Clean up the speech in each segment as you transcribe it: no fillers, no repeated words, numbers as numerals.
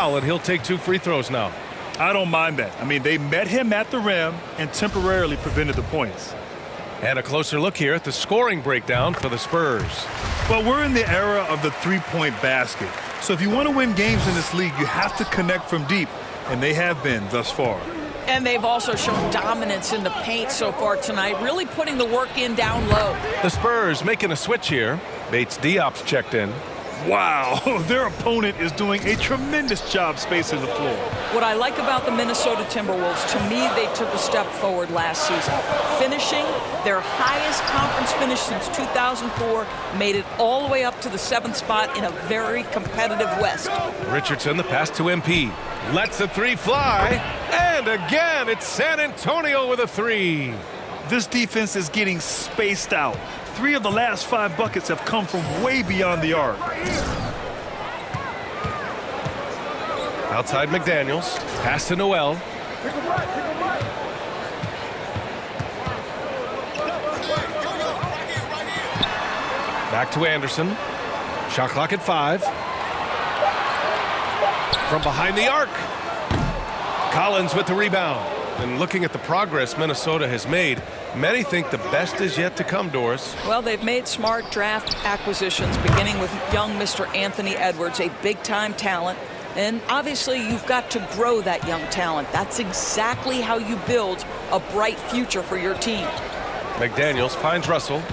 foul, and he'll take 2 free throws now. I don't mind that. I mean, they met him at the rim and temporarily prevented the points. And a closer look here at the scoring breakdown for the Spurs. Well, we're in the era of the three-point basket. So if you want to win games in this league, you have to connect from deep, and they have been thus far. And they've also shown dominance in the paint so far tonight, really putting the work in down low. The Spurs making a switch here. Bates Diop's checked in. Wow, their opponent is doing a tremendous job spacing the floor. What I like about the Minnesota Timberwolves, to me, they took a step forward last season. Finishing their highest conference finish since 2004, made it all the way up to the 7th spot in a very competitive West. Richardson, the pass to MP. Lets the 3 fly. And again, it's San Antonio with a 3. This defense is getting spaced out. 3 of the last 5 buckets have come from way beyond the arc. Outside McDaniels. Pass to Noel. Back to Anderson. Shot clock at 5. From behind the arc. Collins with the rebound. And looking at the progress Minnesota has made, many think the best is yet to come, Doris. Well, they've made smart draft acquisitions, beginning with young Mr. Anthony Edwards, a big-time talent. And obviously, you've got to grow that young talent. That's exactly how you build a bright future for your team. McDaniels finds Russell.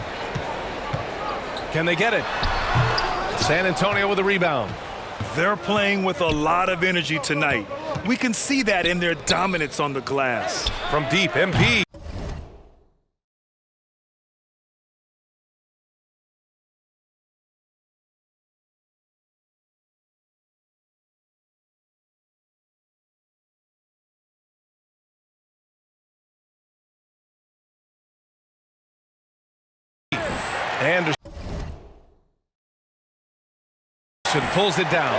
Can they get it? San Antonio with a rebound. They're playing with a lot of energy tonight. We can see that in their dominance on the glass. From deep, MP. Anderson pulls it down.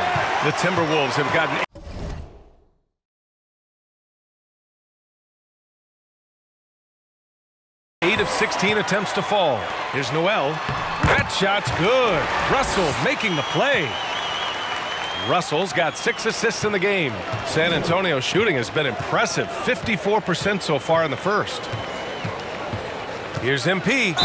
The Timberwolves have gotten 8 of 16 attempts to fall. Here's Noel. That shot's good. Russell making the play. Russell's got 6 assists in the game. San Antonio's shooting has been impressive. 54% so far in the first. Here's MP.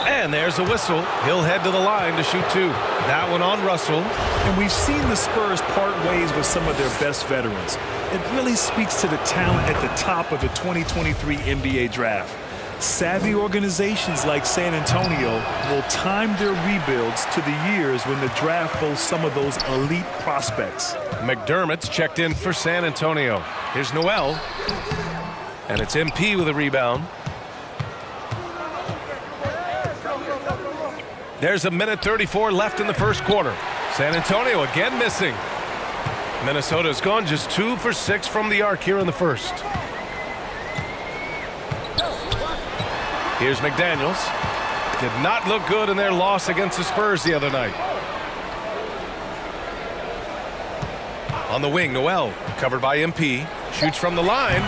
And there's a whistle. He'll head to the line to shoot 2. That one on Russell. And we've seen the Spurs part ways with some of their best veterans. It really speaks to the talent at the top of the 2023 NBA draft. Savvy organizations like San Antonio will time their rebuilds to the years when the draft boasts some of those elite prospects. McDermott's checked in for San Antonio. Here's Noel. And it's MP with a rebound. There's 1:34 left in the first quarter. San Antonio again missing. Minnesota's gone just 2 for 6 from the arc here in the first. Here's McDaniels. Did not look good in their loss against the Spurs the other night. On the wing, Noel, covered by MP. Shoots from the line.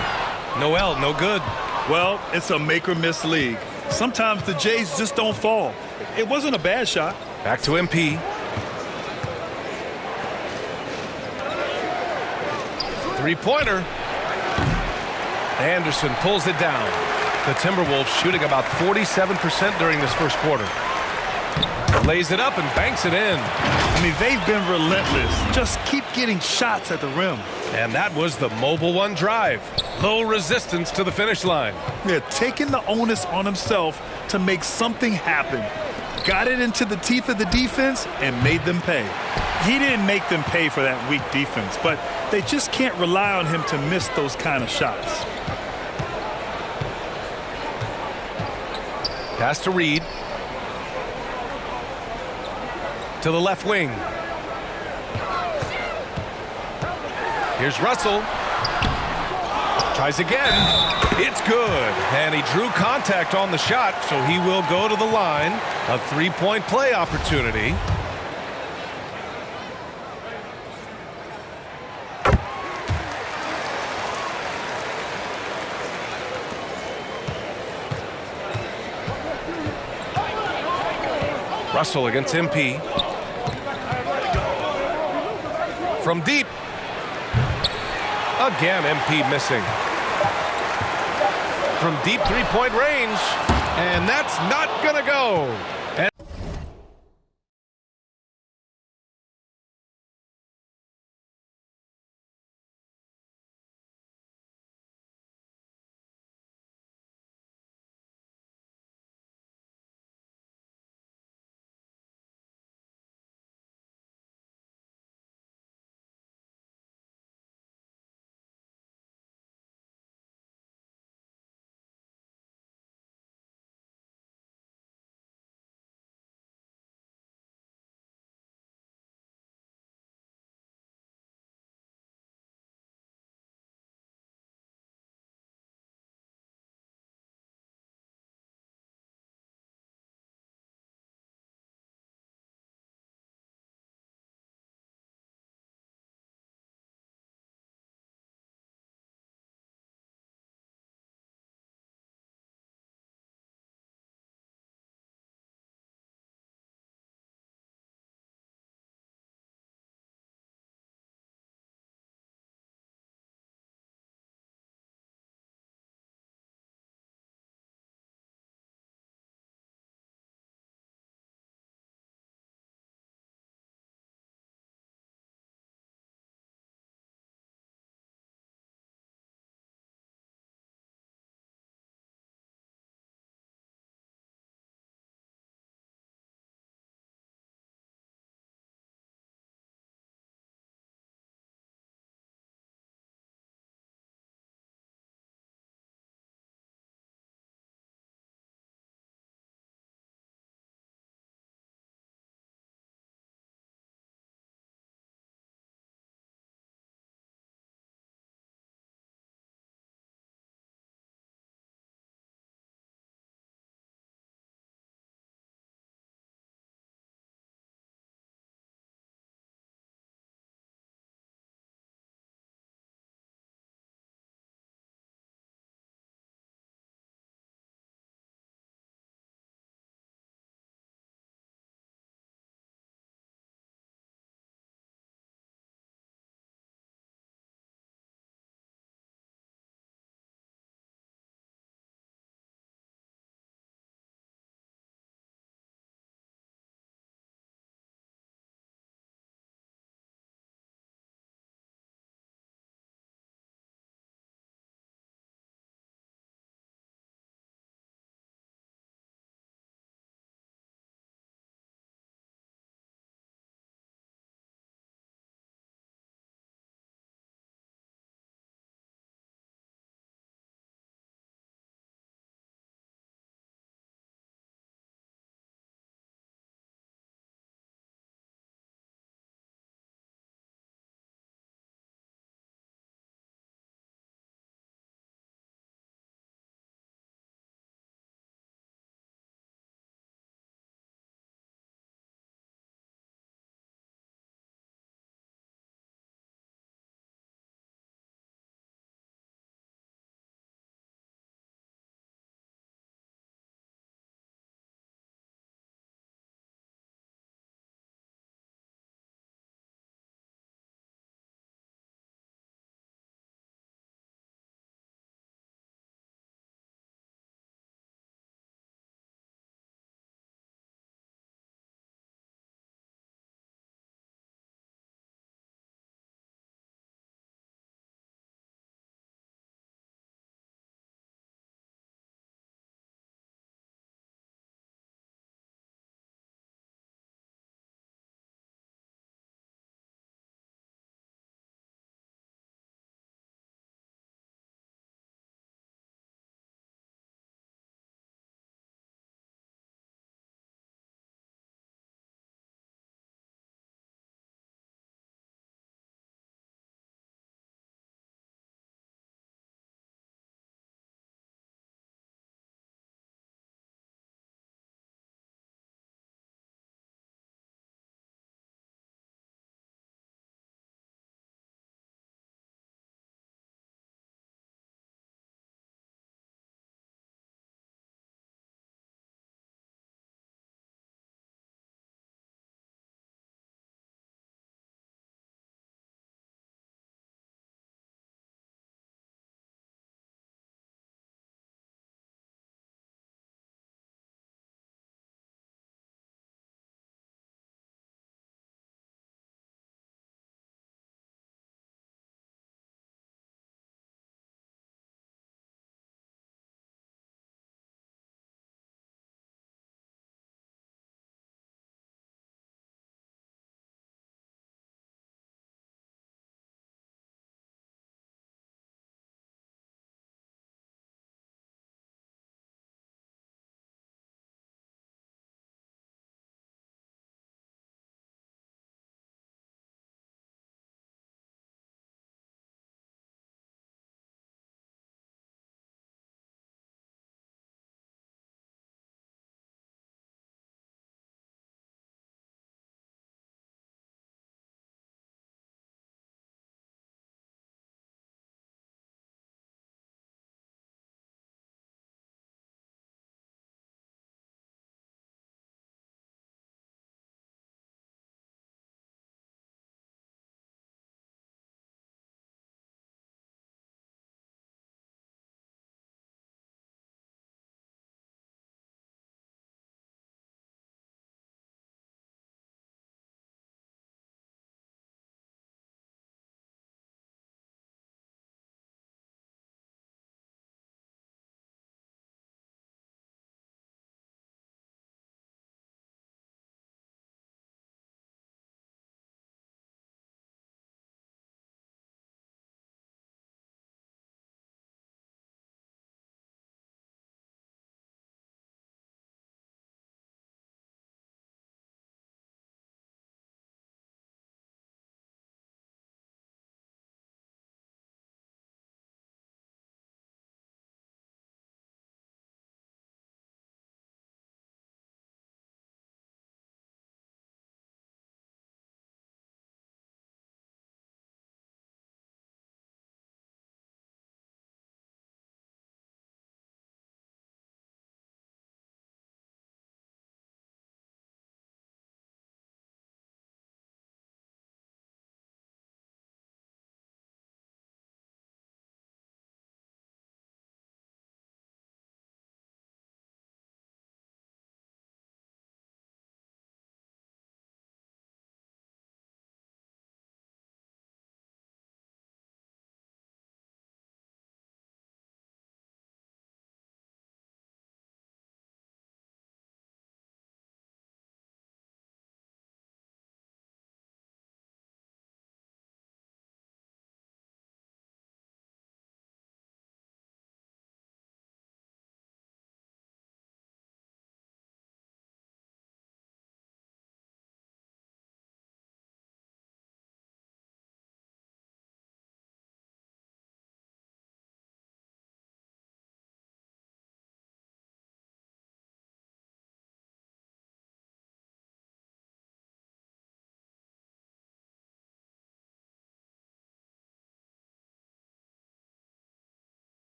Noel, no good. Well, it's a make-or-miss league. Sometimes the Jays just don't fall. It wasn't a bad shot. Back to MP. Three-pointer. Anderson pulls it down. The Timberwolves shooting about 47% during this first quarter. Lays it up and banks it in. I mean, they've been relentless. Just keep getting shots at the rim. And that was the Mobile One drive. Low resistance to the finish line. Yeah, taking the onus on himself to make something happen. Got it into the teeth of the defense and made them pay. He didn't make them pay for that weak defense, but they just can't rely on him to miss those kind of shots. Pass to Reed. To the left wing. Here's Russell. Tries again. It's good. And he drew contact on the shot, so he will go to the line. A three-point play opportunity. Russell against MP. From deep. Again, MP missing. From deep three-point range, and that's not gonna go.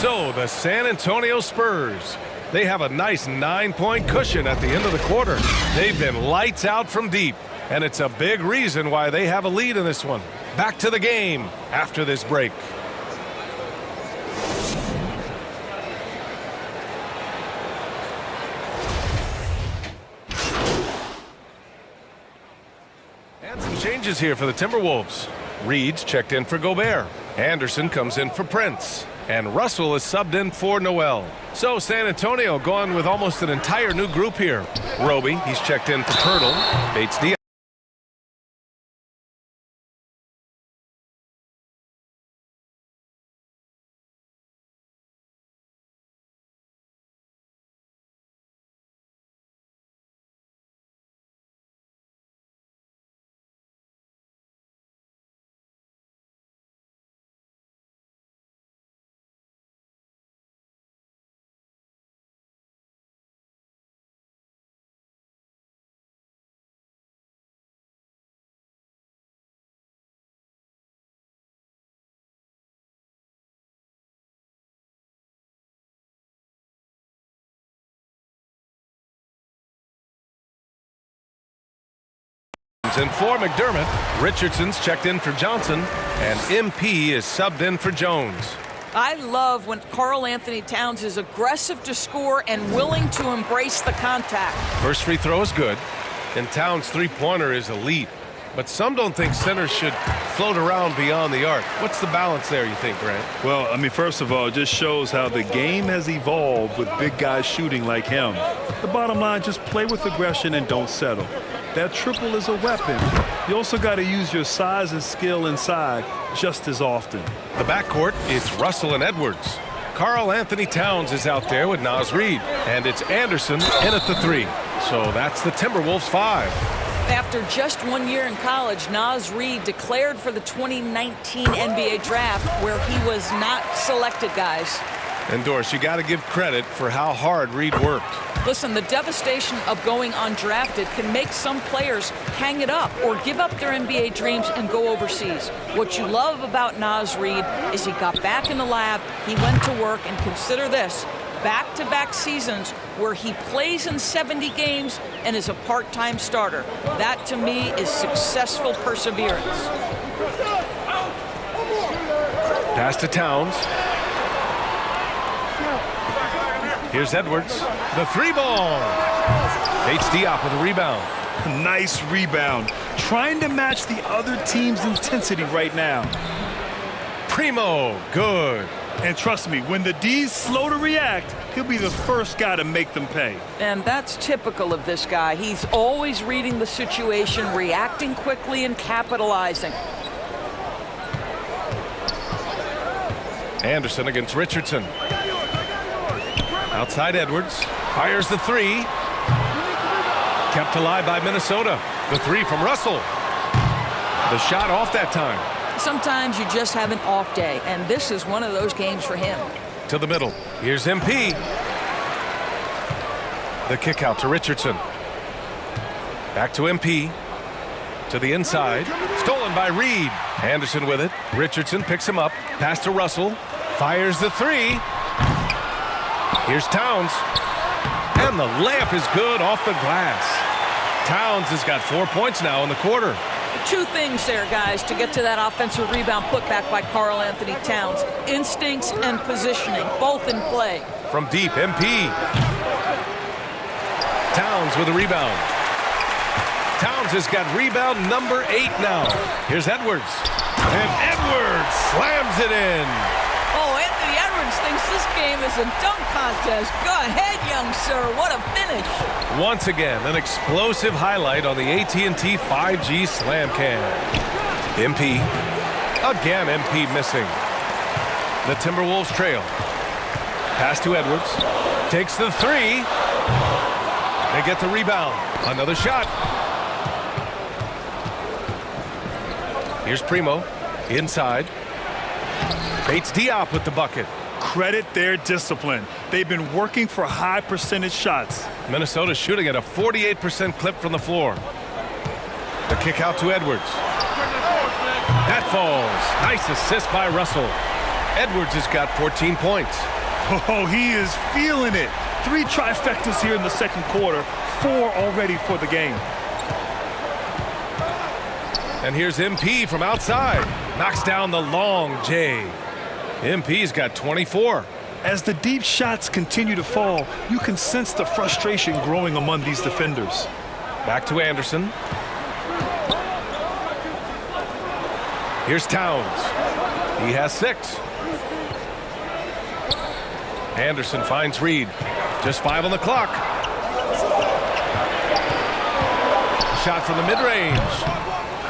So the San Antonio Spurs, they have a nice 9-point cushion at the end of the quarter. They've been lights out from deep, and it's a big reason why they have a lead in this one. Back to the game after this break. And some changes here for the Timberwolves. Reed's checked in for Gobert. Anderson comes in for Prince. And Russell is subbed in for Noel. So San Antonio going with almost an entire new group here. Roby, he's checked in for Pirtle. Bates Diaz. In for McDermott. Richardson's checked in for Johnson, and MP is subbed in for Jones. I love when Karl Anthony Towns is aggressive to score and willing to embrace the contact. First free throw is good, and Towns' three-pointer is elite. But some don't think centers should float around beyond the arc. What's the balance there, you think, Grant? Well, I mean, first of all, it just shows how the game has evolved with big guys shooting like him. The bottom line, just play with aggression and don't settle. That triple is a weapon. You also got to use your size and skill inside just as often. The backcourt, it's Russell and Edwards. Karl Anthony Towns is out there with Naz Reid, and it's Anderson in at the 3. So that's the Timberwolves 5. After just 1 year in college, Naz Reid declared for the 2019 NBA draft, where he was not selected, guys. And Doris, you got to give credit for how hard Reid worked. Listen, the devastation of going undrafted can make some players hang it up or give up their NBA dreams and go overseas. What you love about Naz Reid is he got back in the lab, he went to work, and consider this, back-to-back seasons where he plays in 70 games and is a part-time starter. That, to me, is successful perseverance. Pass to Towns. Here's Edwards. The 3-ball. Bates Diop with a rebound. Nice rebound. Trying to match the other team's intensity right now. Primo, good. And trust me, when the D's slow to react, he'll be the first guy to make them pay. And that's typical of this guy. He's always reading the situation, reacting quickly, and capitalizing. Anderson against Richardson. Outside Edwards. Fires the 3. Kept alive by Minnesota. The 3 from Russell. The shot off that time. Sometimes you just have an off day, and this is one of those games for him. To the middle. Here's MP. The kick out to Richardson. Back to MP. To the inside. Stolen by Reid. Anderson with it. Richardson picks him up. Pass to Russell. Fires the 3. Here's Towns. And the layup is good off the glass. Towns has got 4 points now in the quarter. Two things there, guys, to get to that offensive rebound put back by Karl Anthony Towns. Instincts and positioning, both in play. From deep, MP. Towns with a rebound. Towns has got rebound number 8 now. Here's Edwards. And Edwards slams it in. Oh, Anthony Edwards thinks this game is a dunk contest. Go ahead, young sir. What a finish. Once again, an explosive highlight on the AT&T 5G Slam Cam. MP. Again, MP missing. The Timberwolves trail. Pass to Edwards. Takes the 3. They get the rebound. Another shot. Here's Primo. Inside. Bates Diop with the bucket. Credit their discipline. They've been working for high percentage shots. Minnesota shooting at a 48% clip from the floor. The kick out to Edwards. That falls. Nice assist by Russell. Edwards has got 14 points. Oh, he is feeling it. 3 trifectas here in the second quarter, 4 already for the game. And here's MP from outside. Knocks down the long J. MP's got 24. As the deep shots continue to fall, you can sense the frustration growing among these defenders. Back to Anderson. Here's Towns. He has 6. Anderson finds Reed. Just 5 on the clock. Shot from the mid-range.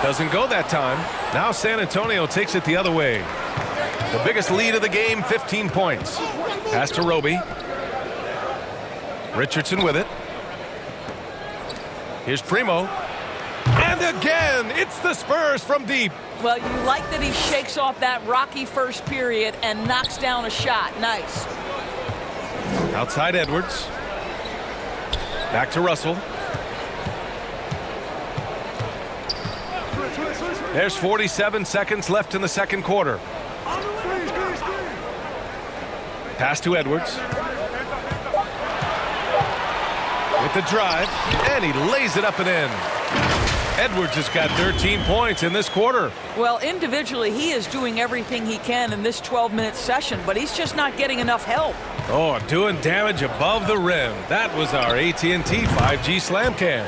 Doesn't go that time. Now San Antonio takes it the other way. The biggest lead of the game, 15 points. Pass to Roby. Richardson with it. Here's Primo. And again, it's the Spurs from deep. Well, you like that he shakes off that rocky first period and knocks down a shot. Nice. Outside Edwards. Back to Russell. There's 47 seconds left in the second quarter. Pass to Edwards. With the drive, and he lays it up and in. Edwards has got 13 points in this quarter. Well, individually, he is doing everything he can in this 12-minute session, but he's just not getting enough help. Oh, doing damage above the rim. That was our AT&T 5G Slam Cam.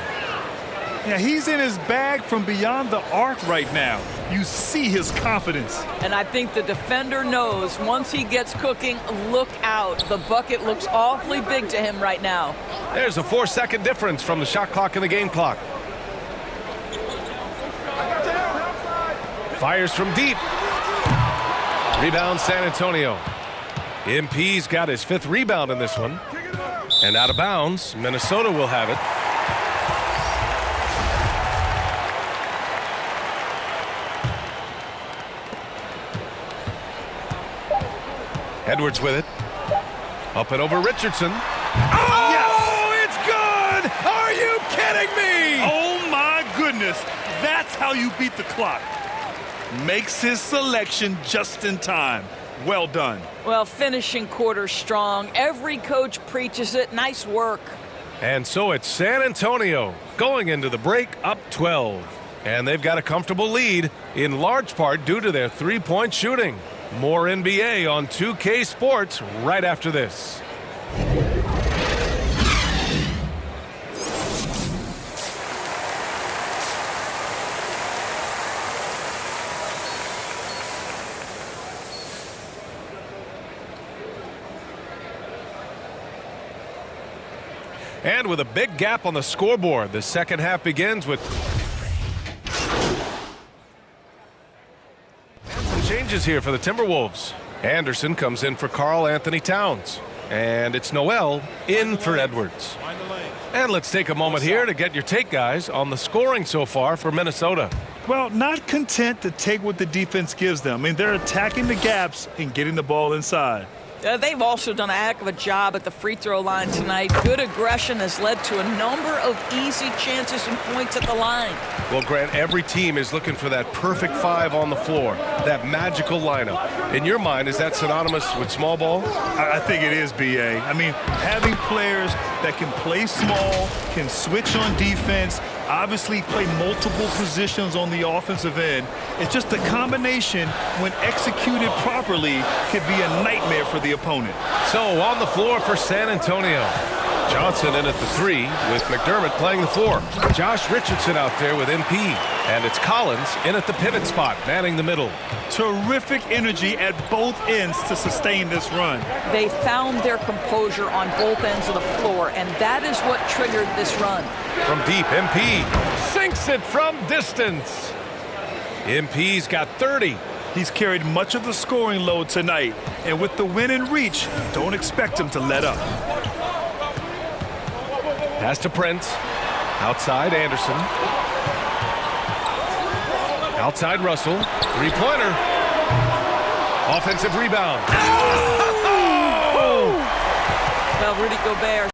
Yeah, he's in his bag from beyond the arc right now. You see his confidence. And I think the defender knows once he gets cooking, look out. The bucket looks awfully big to him right now. There's a 4-second difference from the shot clock and the game clock. Fires from deep. Rebound San Antonio. MP's got his 5th rebound in this one. And out of bounds, Minnesota will have it. Edwards with it. Up and over Richardson. Oh, yes! It's good! Are you kidding me? Oh, my goodness. That's how you beat the clock. Makes his selection just in time. Well done. Well, finishing quarter strong. Every coach preaches it. Nice work. And so it's San Antonio going into the break up 12. And they've got a comfortable lead, in large part due to their 3-point shooting. More NBA on 2K Sports right after this. And with a big gap on the scoreboard, the second half begins with some changes here for the Timberwolves. Anderson comes in for Karl Anthony Towns. And it's Noel in for Edwards. And let's take a moment here to get your take, guys, on the scoring so far for Minnesota. Well, not content to take what the defense gives them. I mean, they're attacking the gaps and getting the ball inside. They've also done a heck of a job at the free throw line tonight. Good aggression has led to a number of easy chances and points at the line. Well, Grant, every team is looking for that perfect 5 on the floor, that magical lineup. In your mind, is that synonymous with small ball? I think it is, B.A. I mean, having players that can play small, can switch on defense, obviously play multiple positions on the offensive end. It's just a combination, when executed properly, could be a nightmare for the opponent. So on the floor for San Antonio. Johnson in at the 3 with McDermott playing the 4. Josh Richardson out there with MP. And it's Collins in at the pivot spot, manning the middle. Terrific energy at both ends to sustain this run. They found their composure on both ends of the floor, and that is what triggered this run. From deep, MP sinks it from distance. MP's got 30. He's carried much of the scoring load tonight, and with the win in reach, don't expect him to let up. Pass to Prince. Outside Anderson. Outside Russell. 3-pointer. Offensive rebound. Oh! Well, Rudy Gobert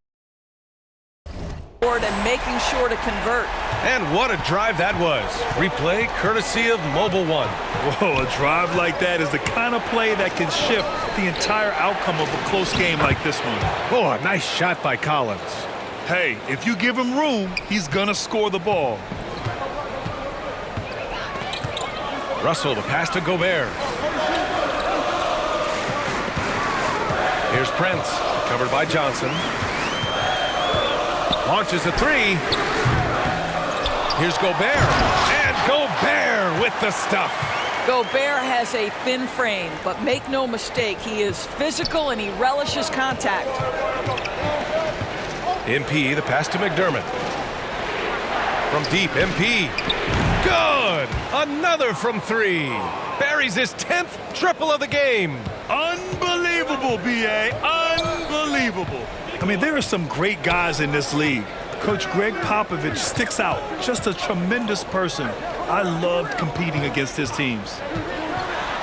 and making sure to convert. And what a drive that was. Replay courtesy of Mobile One. Whoa, a drive like that is the kind of play that can shift the entire outcome of a close game like this one. Oh, a nice shot by Collins. Hey, if you give him room, he's going to score the ball. Russell, the pass to Gobert. Here's Prince, covered by Johnson. Launches a three. Here's Gobert. And Gobert with the stuff. Gobert has a thin frame, but make no mistake, he is physical and he relishes contact. MP, the pass to McDermott. From deep, MP. Good! Another from three. Buries his 10th triple of the game. Unbelievable, B.A. Unbelievable. I mean, there are some great guys in this league. Coach Greg Popovich sticks out. Just a tremendous person. I loved competing against his teams.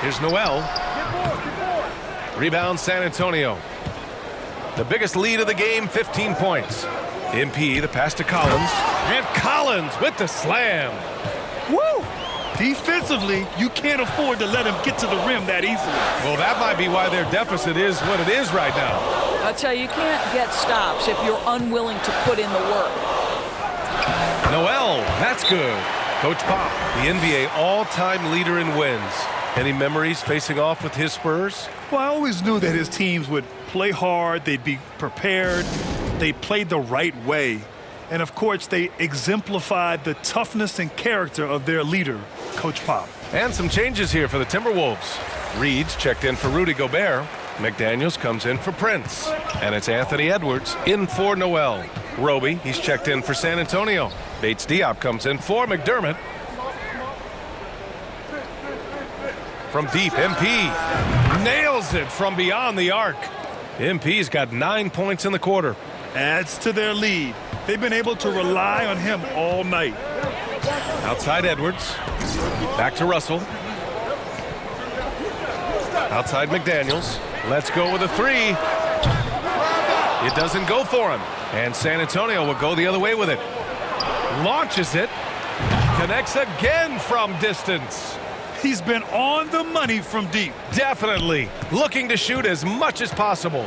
Here's Noel. Rebound San Antonio. The biggest lead of the game, 15 points. MP, the pass to Collins. And Collins with the slam. Woo! Defensively, you can't afford to let him get to the rim that easily. Well, that might be why their deficit is what it is right now. I'll tell you, you can't get stops if you're unwilling to put in the work. Noel, that's good. Coach Pop, the NBA all-time leader in wins. Any memories facing off with his Spurs? Well, I always knew that his teams would play hard, they'd be prepared, they played the right way. And, of course, they exemplified the toughness and character of their leader, Coach Pop. And some changes here for the Timberwolves. Reed's checked in for Rudy Gobert. McDaniels comes in for Prince. And it's Anthony Edwards in for Noel. Roby, he's checked in for San Antonio. Bates Diop comes in for McDermott. From deep, MP nails it from beyond the arc. MP's got 9 points in the quarter. Adds to their lead. They've been able to rely on him all night. Outside Edwards. Back to Russell. Outside McDaniels. Let's go with a three. It doesn't go for him. And San Antonio will go the other way with it. Launches it. Connects again from distance. He's been on the money from deep. Definitely. Looking to shoot as much as possible.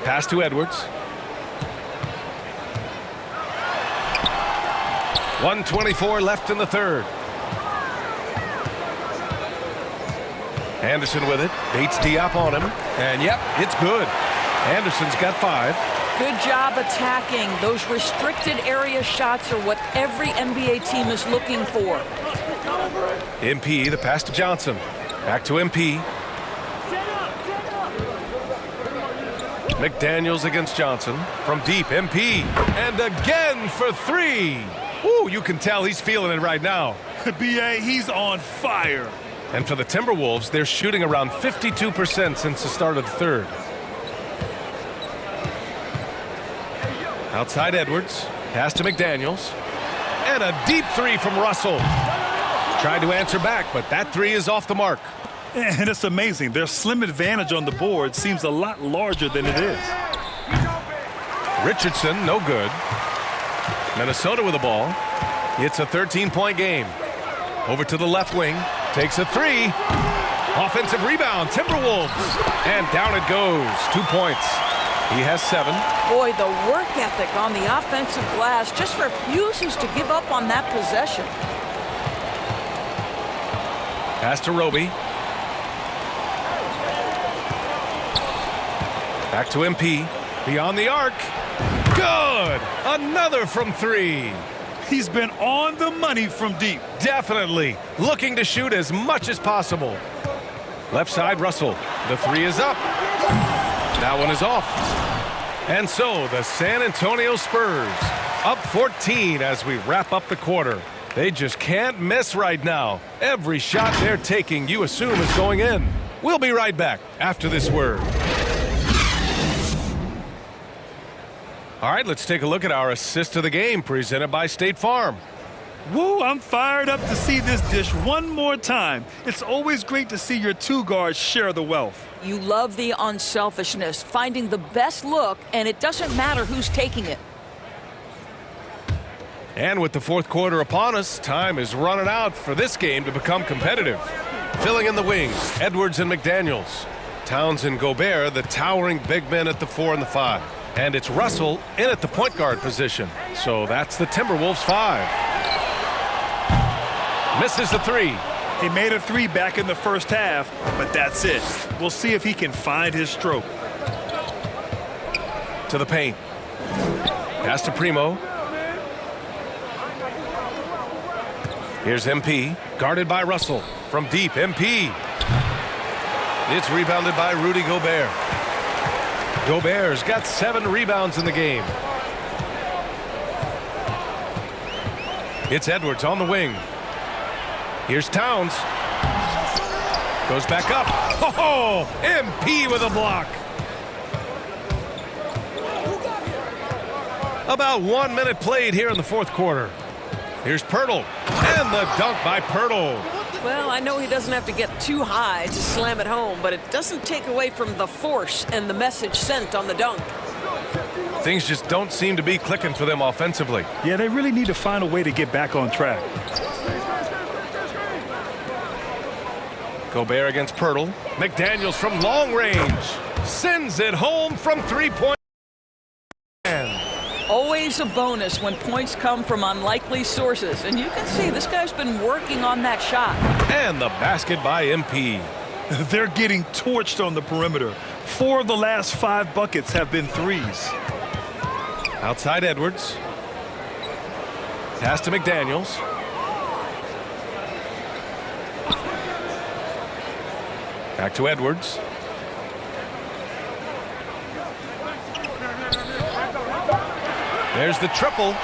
Pass to Edwards. 1:24 left in the third. Anderson with it. Bates Diop on him. And yep, it's good. Anderson's got 5. Good job attacking. Those restricted area shots are what every NBA team is looking for. MP, the pass to Johnson. Back to MP. McDaniels against Johnson. From deep, MP. And again for 3. Ooh, you can tell he's feeling it right now. B.A., he's on fire. And for the Timberwolves, they're shooting around 52% since the start of the third. Outside Edwards. Pass to McDaniels. And a deep 3 from Russell. Tried to answer back, but that 3 is off the mark. And it's amazing. Their slim advantage on the board seems a lot larger than it is. Richardson, no good. Minnesota with the ball. It's a 13-point game. Over to the left wing. Takes a 3. Offensive rebound, Timberwolves. And down it goes. 2 points. He has 7. Boy, the work ethic on the offensive glass just refuses to give up on that possession. Pass to Roby. Back to MP. Beyond the arc. Good! Another from 3. He's been on the money from deep. Definitely. Looking to shoot as much as possible. Left side, Russell. The 3 is up. That one is off. And so the San Antonio Spurs up 14 as we wrap up the quarter. They just can't miss right now. Every shot they're taking, you assume, is going in. We'll be right back after this word. All right, let's take a look at our assist of the game presented by State Farm. Woo, I'm fired up to see this dish one more time. It's always great to see your two guards share the wealth. You love the unselfishness, finding the best look, and it doesn't matter who's taking it. And with the fourth quarter upon us, time is running out for this game to become competitive. Filling in the wings, Edwards and McDaniels. Towns and Gobert, the towering big men at the 4 and the 5. And it's Russell in at the point guard position. So that's the Timberwolves 5. Misses the 3. He made a 3 back in the first half, but that's it. We'll see if he can find his stroke. To the paint. Pass to Primo. Here's MP, guarded by Russell. From deep, MP. It's rebounded by Rudy Gobert. Gobert's got 7 rebounds in the game. It's Edwards on the wing. Here's Towns. Goes back up. Oh, MP with a block. About 1 minute played here in the fourth quarter. Here's Poeltl, and the dunk by Poeltl. Well, I know he doesn't have to get too high to slam it home, but it doesn't take away from the force and the message sent on the dunk. Things just don't seem to be clicking for them offensively. Yeah, they really need to find a way to get back on track. Gobert against Poeltl. McDaniels from long range. Sends it home from three-point land. Always a bonus when points come from unlikely sources. And you can see this guy's been working on that shot. And the basket by MP. They're getting torched on the perimeter. 4 of the last 5 buckets have been threes. Outside Edwards. Pass to McDaniels. Back to Edwards. There's the triple.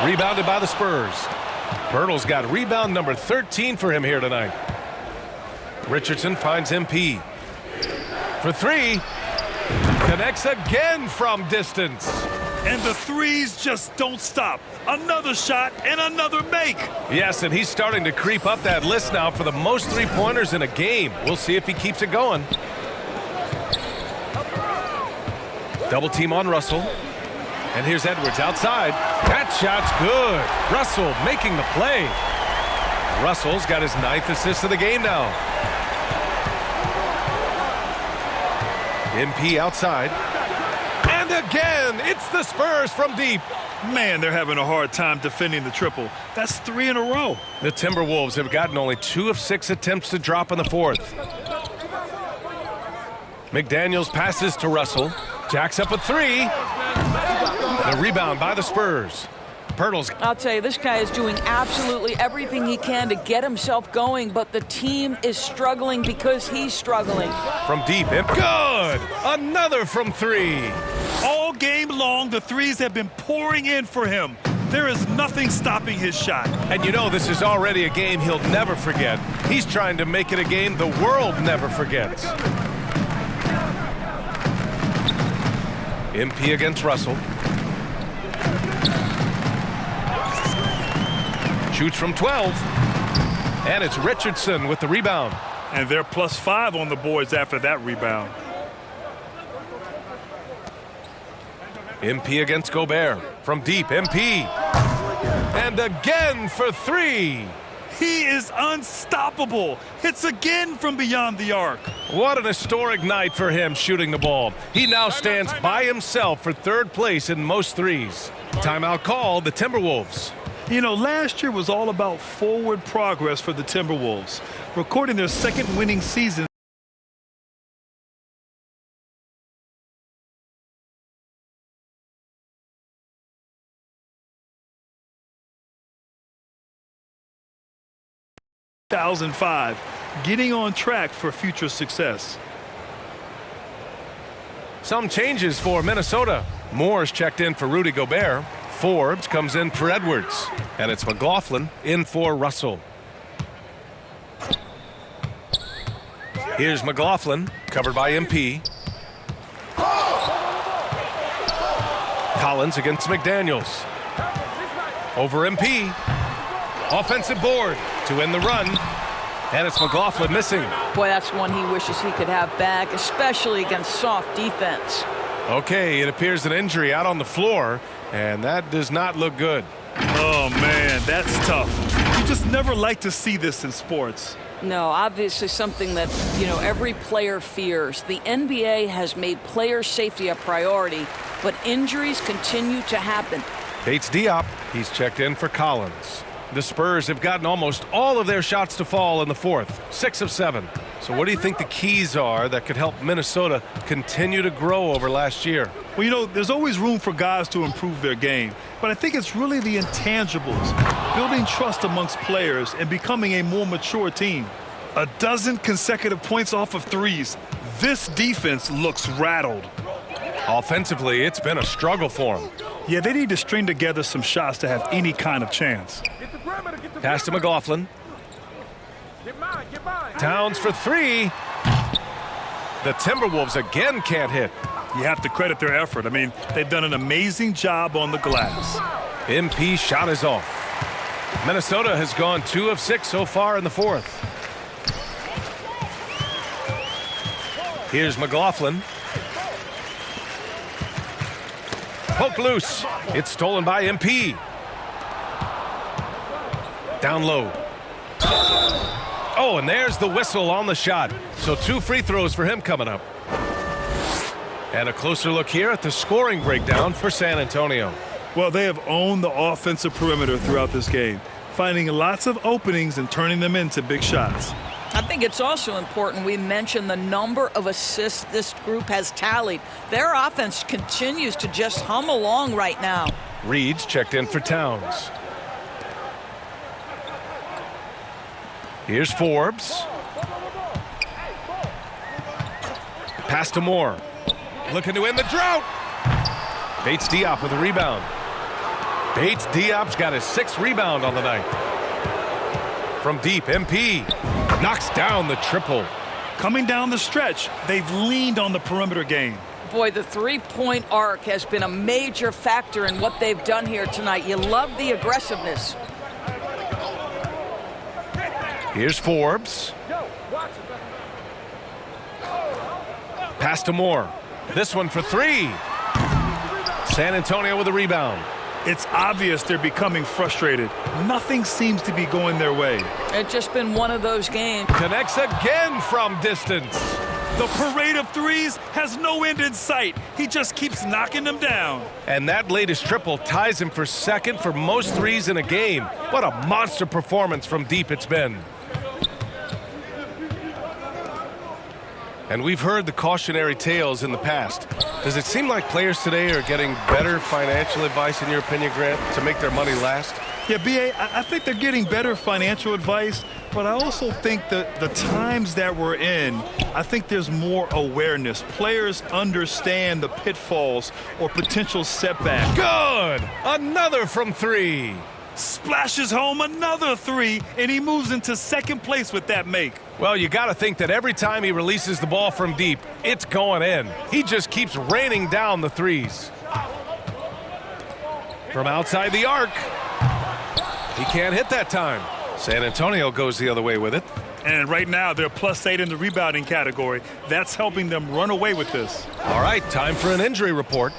Rebounded by the Spurs. Poeltl's got rebound number 13 for him here tonight. Richardson finds MP. For 3. Connects again from distance. And the threes just don't stop. Another shot and another make. Yes, and he's starting to creep up that list now for the most three-pointers in a game. We'll see if he keeps it going. Double team on Russell. And here's Edwards outside. That shot's good. Russell making the play. Russell's got his 9th assist of the game now. MP outside. And again, it's the Spurs from deep. Man, they're having a hard time defending the triple. That's 3 in a row. The Timberwolves have gotten only 2 of 6 attempts to drop in the fourth. McDaniels passes to Russell. Jacks up a 3. The rebound by the Spurs. Poeltl's. I'll tell you, this guy is doing absolutely everything he can to get himself going, but the team is struggling because he's struggling. From deep, and good! Another from 3. All game long, the threes have been pouring in for him. There is nothing stopping his shot. And you know this is already a game he'll never forget. He's trying to make it a game the world never forgets. MP against Russell. Shoots from 12. And it's Richardson with the rebound. And they're +5 on the boards after that rebound. MP against Gobert. From deep, MP. And again for 3. He is unstoppable. Hits again from beyond the arc. What an historic night for him shooting the ball. He now stands by himself for 3rd place in most threes. Timeout called the Timberwolves. You know, last year was all about forward progress for the Timberwolves, recording their 2nd winning season. In 2005, getting on track for future success. Some changes for Minnesota. Moore's checked in for Rudy Gobert. Forbes comes in for Edwards. And it's McLaughlin in for Russell. Here's McLaughlin, covered by MP. Collins against McDaniels. Over MP. Offensive board to end the run. And it's McLaughlin missing. Boy, that's one he wishes he could have back, especially against soft defense. Okay, it appears an injury out on the floor, and that does not look good. Oh, man, that's tough. You just never like to see this in sports. No, obviously something that, every player fears. The NBA has made player safety a priority, but injuries continue to happen. Bates Diop, he's checked in for Collins. The Spurs have gotten almost all of their shots to fall in the fourth, 6 of 7. So what do you think the keys are that could help Minnesota continue to grow over last year? Well, there's always room for guys to improve their game, but I think it's really the intangibles, building trust amongst players and becoming a more mature team. 12 consecutive points off of threes. This defense looks rattled. Offensively, it's been a struggle for them. Yeah, they need to string together some shots to have any kind of chance. Pass to McLaughlin. Towns for 3. The Timberwolves again can't hit. You have to credit their effort. I mean, they've done an amazing job on the glass. MP shot is off. Minnesota has gone 2 of 6 so far in the fourth. Here's McLaughlin. Poke loose. It's stolen by MP. Down low. Oh, and there's the whistle on the shot. So 2 free throws for him coming up. And a closer look here at the scoring breakdown for San Antonio. Well, they have owned the offensive perimeter throughout this game, finding lots of openings and turning them into big shots. I think it's also important we mention the number of assists this group has tallied. Their offense continues to just hum along right now. Reed's checked in for Towns. Here's Forbes. Pass to Moore. Looking to end the drought. Bates Diop with a rebound. Bates Diop's got his 6th rebound on the night. From deep, MP knocks down the triple. Coming down the stretch, they've leaned on the perimeter game. Boy, the three-point arc has been a major factor in what they've done here tonight. You love the aggressiveness. Here's Forbes. Pass to Moore. This one for 3. San Antonio with a rebound. It's obvious they're becoming frustrated. Nothing seems to be going their way. It's just been one of those games. Connects again from distance. The parade of threes has no end in sight. He just keeps knocking them down. And that latest triple ties him for 2nd for most threes in a game. What a monster performance from deep it's been. And we've heard the cautionary tales in the past. Does it seem like players today are getting better financial advice, in your opinion, Grant, to make their money last? Yeah, B.A., I think they're getting better financial advice, but I also think that the times that we're in, I think there's more awareness. Players understand the pitfalls or potential setbacks. Good! Another from 3. Splashes home another 3, and he moves into 2nd place with that make. Well, you got to think that every time he releases the ball from deep, it's going in. He just keeps raining down the threes. From outside the arc. He can't hit that time. San Antonio goes the other way with it. And right now, they're +8 in the rebounding category. That's helping them run away with this. All right, time for an injury report.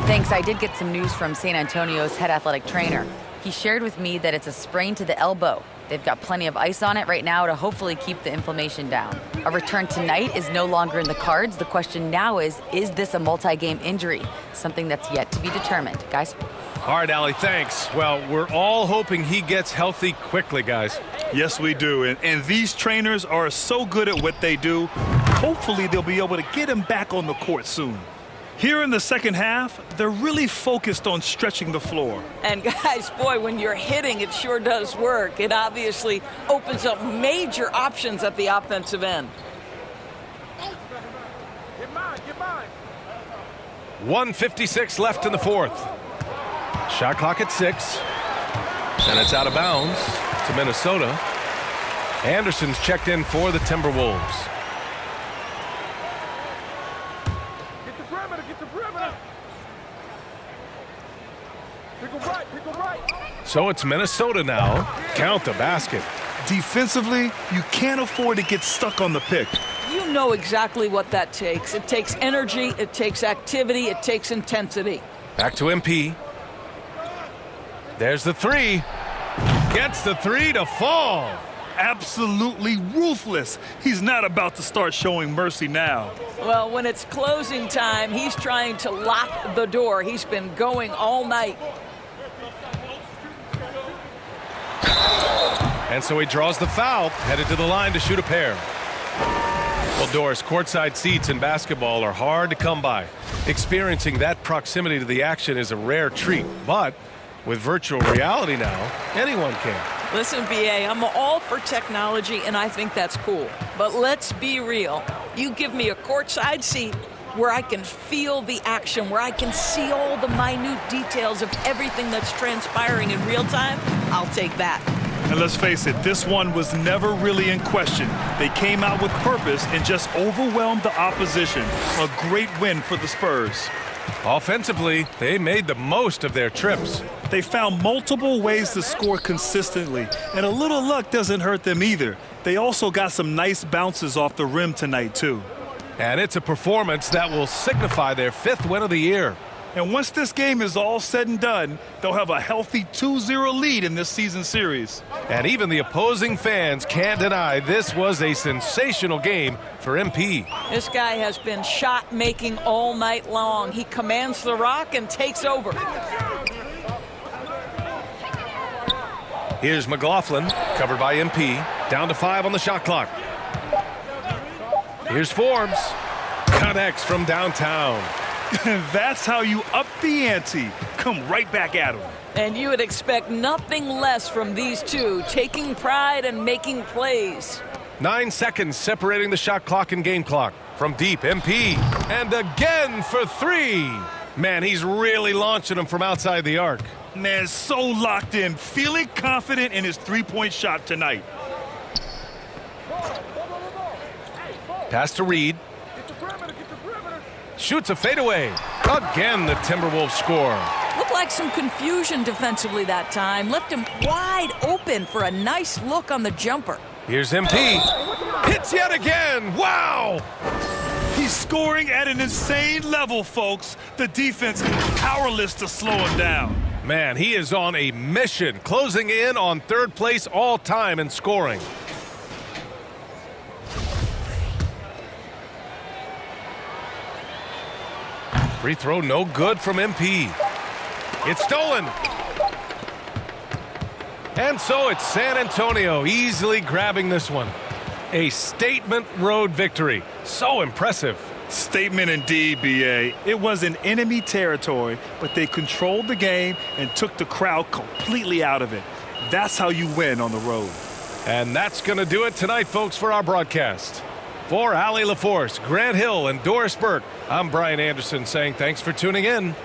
Thanks. I did get some news from San Antonio's head athletic trainer. He shared with me that it's a sprain to the elbow. They've got plenty of ice on it right now to hopefully keep the inflammation down. A return tonight is no longer in the cards. The question now is this a multi-game injury? Something that's yet to be determined. Guys? All right, Allie, thanks. Well, we're all hoping he gets healthy quickly, guys. Yes, we do. And these trainers are so good at what they do. Hopefully, they'll be able to get him back on the court soon. Here in the second half, they're really focused on stretching the floor. And guys, boy, when you're hitting, it sure does work. It obviously opens up major options at the offensive end. 1:56 left in the fourth. Shot clock at 6. And it's out of bounds to Minnesota. Anderson's checked in for the Timberwolves. So it's Minnesota now. Count the basket. Defensively, you can't afford to get stuck on the pick. You know exactly what that takes. It takes energy, it takes activity, it takes intensity. Back to MP. There's the three. Gets the three to fall. Absolutely ruthless. He's not about to start showing mercy now. Well, when it's closing time, he's trying to lock the door. He's been going all night. And so he draws the foul, headed to the line to shoot a pair. Well, Doris, courtside seats in basketball are hard to come by. Experiencing that proximity to the action is a rare treat, but with virtual reality now, anyone can. Listen, BA, I'm all for technology, and I think that's cool. But let's be real. You give me a courtside seat where I can feel the action, where I can see all the minute details of everything that's transpiring in real time, I'll take that. And let's face it, this one was never really in question. They came out with purpose and just overwhelmed the opposition. A great win for the Spurs. Offensively, they made the most of their trips. They found multiple ways to score consistently, and a little luck doesn't hurt them either. They also got some nice bounces off the rim tonight, too. And it's a performance that will signify their 5th win of the year. And once this game is all said and done, they'll have a healthy 2-0 lead in this season series. And even the opposing fans can't deny this was a sensational game for MP. This guy has been shot-making all night long. He commands the rock and takes over. Here's McLaughlin, covered by MP, down to 5 on the shot clock. Here's Forbes, connects from downtown. That's how you up the ante. Come right back at him. And you would expect nothing less from these two, taking pride and making plays. 9 seconds separating the shot clock and game clock. From deep, MP, and again for 3. Man, he's really launching them from outside the arc. Man, so locked in, feeling confident in his three-point shot tonight. Pass to Reed. Shoots a fadeaway. Again, the Timberwolves score. Looked like some confusion defensively that time. Left him wide open for a nice look on the jumper. Here's MP. Hits yet again. Wow! He's scoring at an insane level, folks. The defense is powerless to slow him down. Man, he is on a mission, closing in on 3rd place all time in scoring. Free throw no good from MP. It's stolen. And so it's San Antonio easily grabbing this one. A statement road victory. So impressive. Statement indeed, BA. It was in enemy territory, but they controlled the game and took the crowd completely out of it. That's how you win on the road. And that's going to do it tonight, folks, for our broadcast. For Allie LaForce, Grant Hill, and Doris Burke, I'm Brian Anderson saying thanks for tuning in.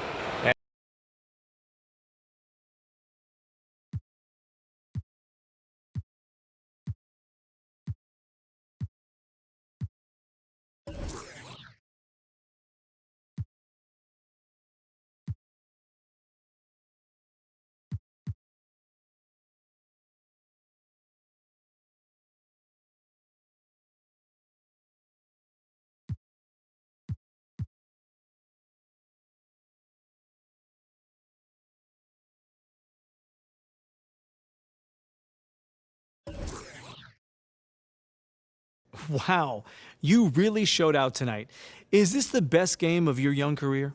Wow, you really showed out tonight. Is this the best game of your young career?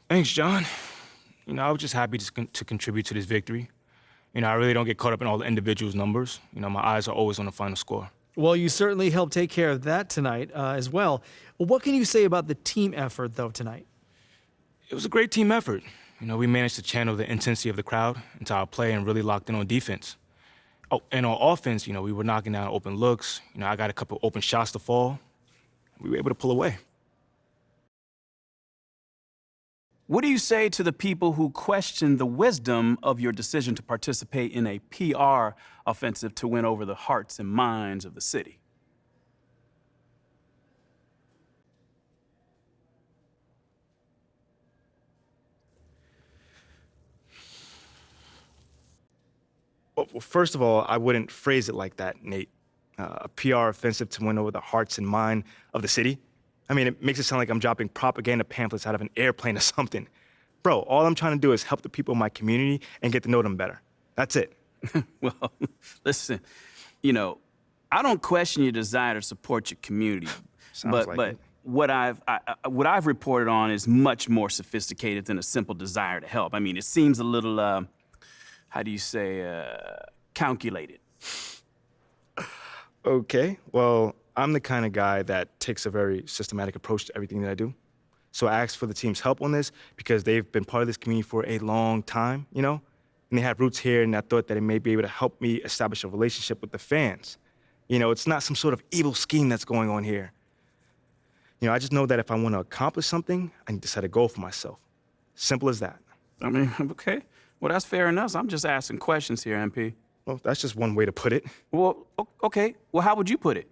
Thanks, John. I was just happy to contribute to this victory. I really don't get caught up in all the individuals' numbers. My eyes are always on the final score. Well, you certainly helped take care of that tonight as well. What can you say about the team effort, though, tonight? It was a great team effort. We managed to channel the intensity of the crowd into our play and really locked in on defense. Oh, and on offense, we were knocking down open looks. I got a couple open shots to fall. We were able to pull away. What do you say to the people who question the wisdom of your decision to participate in a PR offensive to win over the hearts and minds of the city? Well, first of all, I wouldn't phrase it like that, Nate. A PR offensive to win over the hearts and mind of the city? I mean, it makes it sound like I'm dropping propaganda pamphlets out of an airplane or something. Bro, all I'm trying to do is help the people in my community and get to know them better. That's it. Well, listen, you know, I don't question your desire to support your community, Sounds like but it. what I've reported on is much more sophisticated than a simple desire to help. I mean, it seems a little, how do you say, calculated. Okay, well, I'm the kind of guy that takes a very systematic approach to everything that I do. So I asked for the team's help on this because they've been part of this community for a long time, you know? And they have roots here, and I thought that it may be able to help me establish a relationship with the fans. You know, it's not some sort of evil scheme that's going on here. You know, I just know that if I want to accomplish something, I need to set a goal for myself. Simple as that. I mean, okay. Well, that's fair enough. I'm just asking questions here, MP. Well, that's just one way to put it. Well, okay. Well, how would you put it?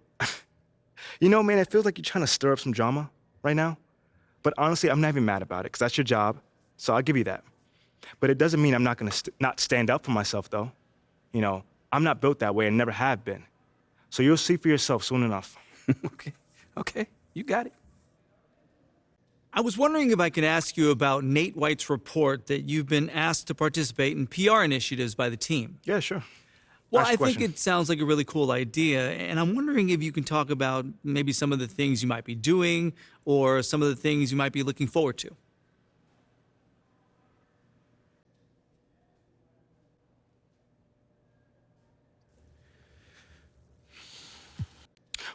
You know, man, it feels like you're trying to stir up some drama right now. But honestly, I'm not even mad about it, because that's your job, so I'll give you that. But it doesn't mean I'm not going to not stand up for myself, though. You know, I'm not built that way and never have been. So you'll see for yourself soon enough. Okay. You got it. I was wondering if I could ask you about Nate White's report that you've been asked to participate in PR initiatives by the team. Yeah, sure. Well, Ask I a think question. it sounds like a really cool idea, and I'm wondering if you can talk about maybe some of the things you might be doing or some of the things you might be looking forward to.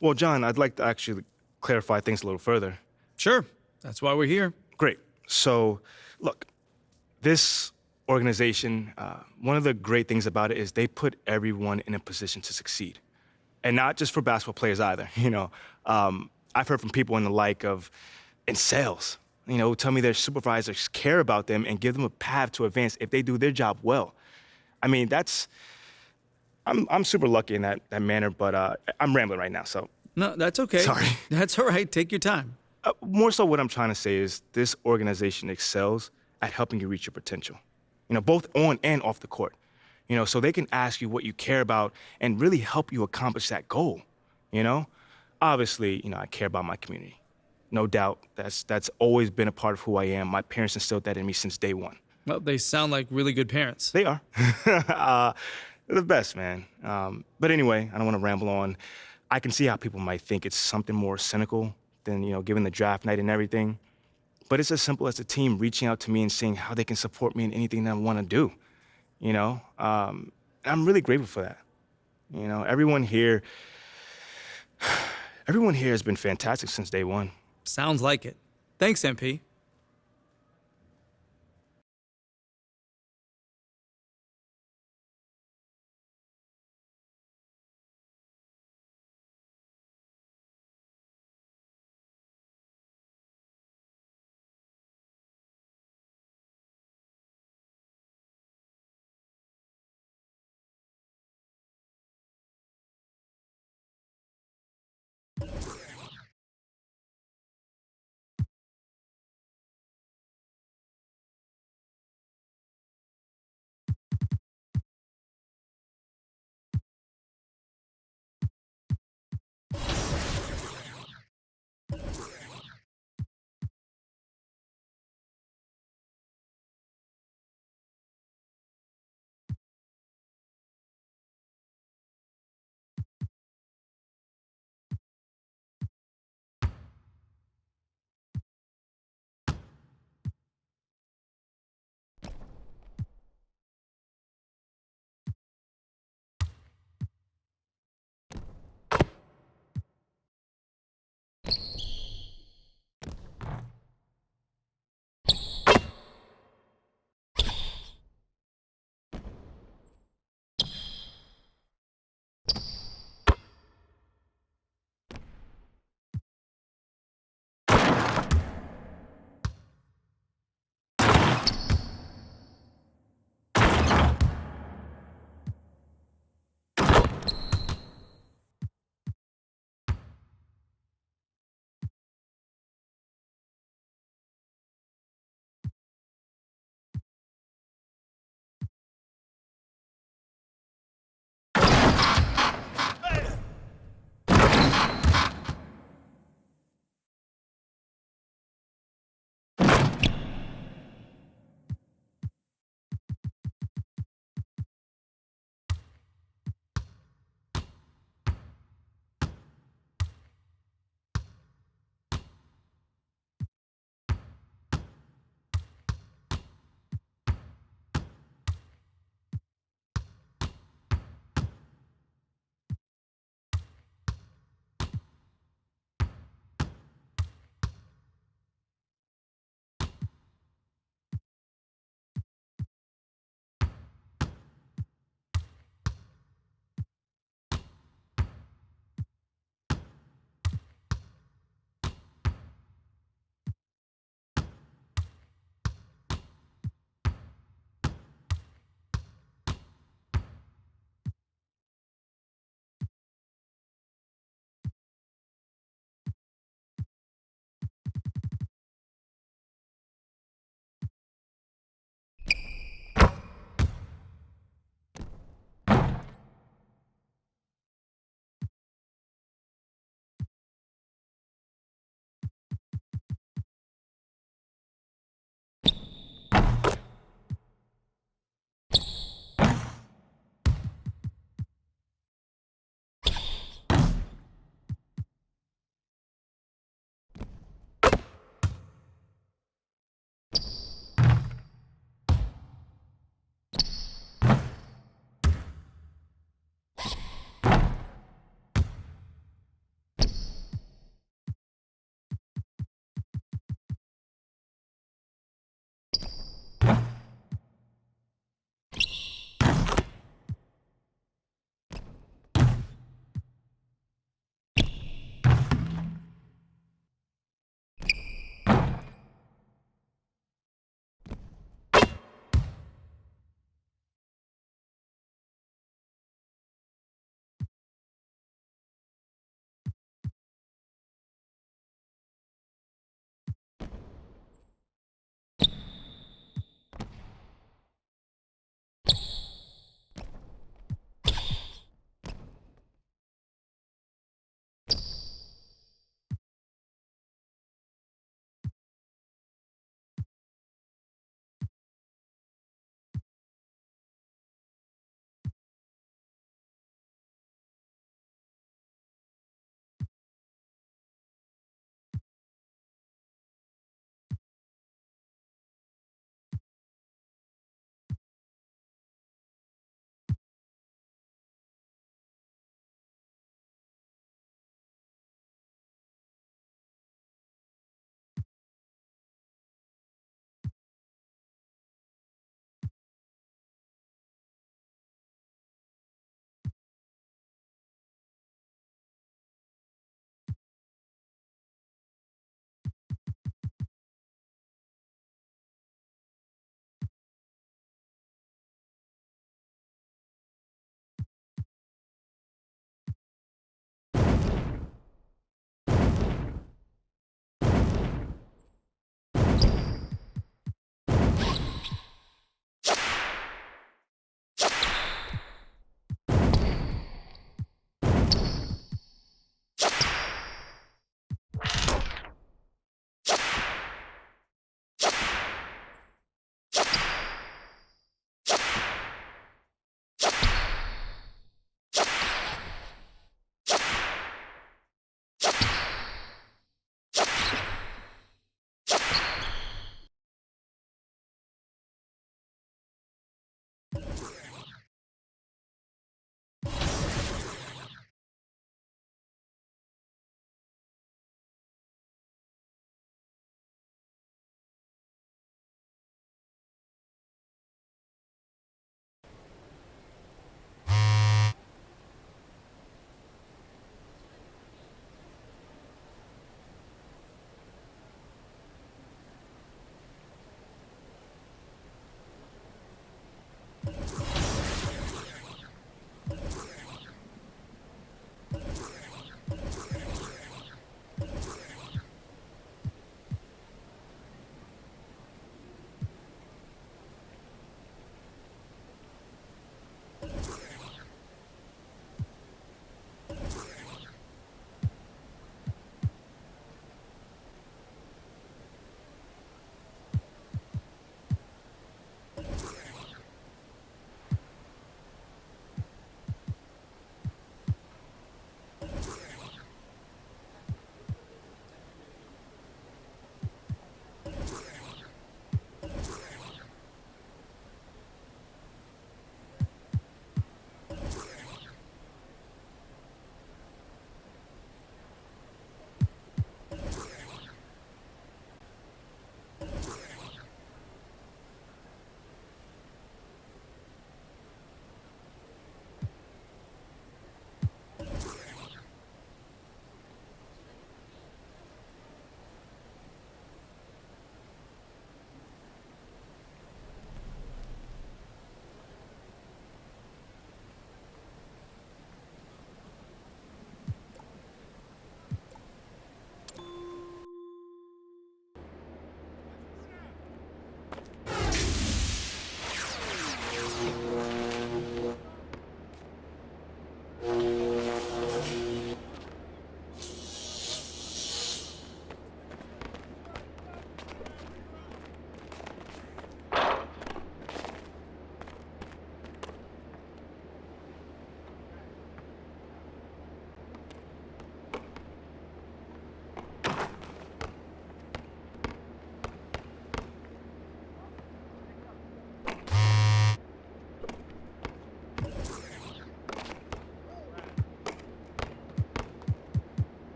Well, John, I'd like to actually clarify things a little further. Sure, that's why we're here. Great. So, look, this organization, one of the great things about it is they put everyone in a position to succeed. And not just for basketball players either, you know. I've heard from people in the like of, in sales, you know, who tell me their supervisors care about them and give them a path to advance if they do their job well. I mean, I'm super lucky in that manner, but I'm rambling right now, so. No, that's okay. Sorry. That's all right. Take your time. More so what I'm trying to say is this organization excels at helping you reach your potential, you know, both on and off the court. You know, so they can ask you what you care about and really help you accomplish that goal, you know? Obviously, you know, I care about my community. No doubt, that's always been a part of who I am. My parents instilled that in me since day one. Well, they sound like really good parents. They are. They're the best, man. But anyway, I don't want to ramble on. I can see how people might think it's something more cynical than, you know, given the draft night and everything. But it's as simple as the team reaching out to me and seeing how they can support me in anything that I want to do, you know? I'm really grateful for that. You know, everyone here has been fantastic since day one. Sounds like it. Thanks, MP.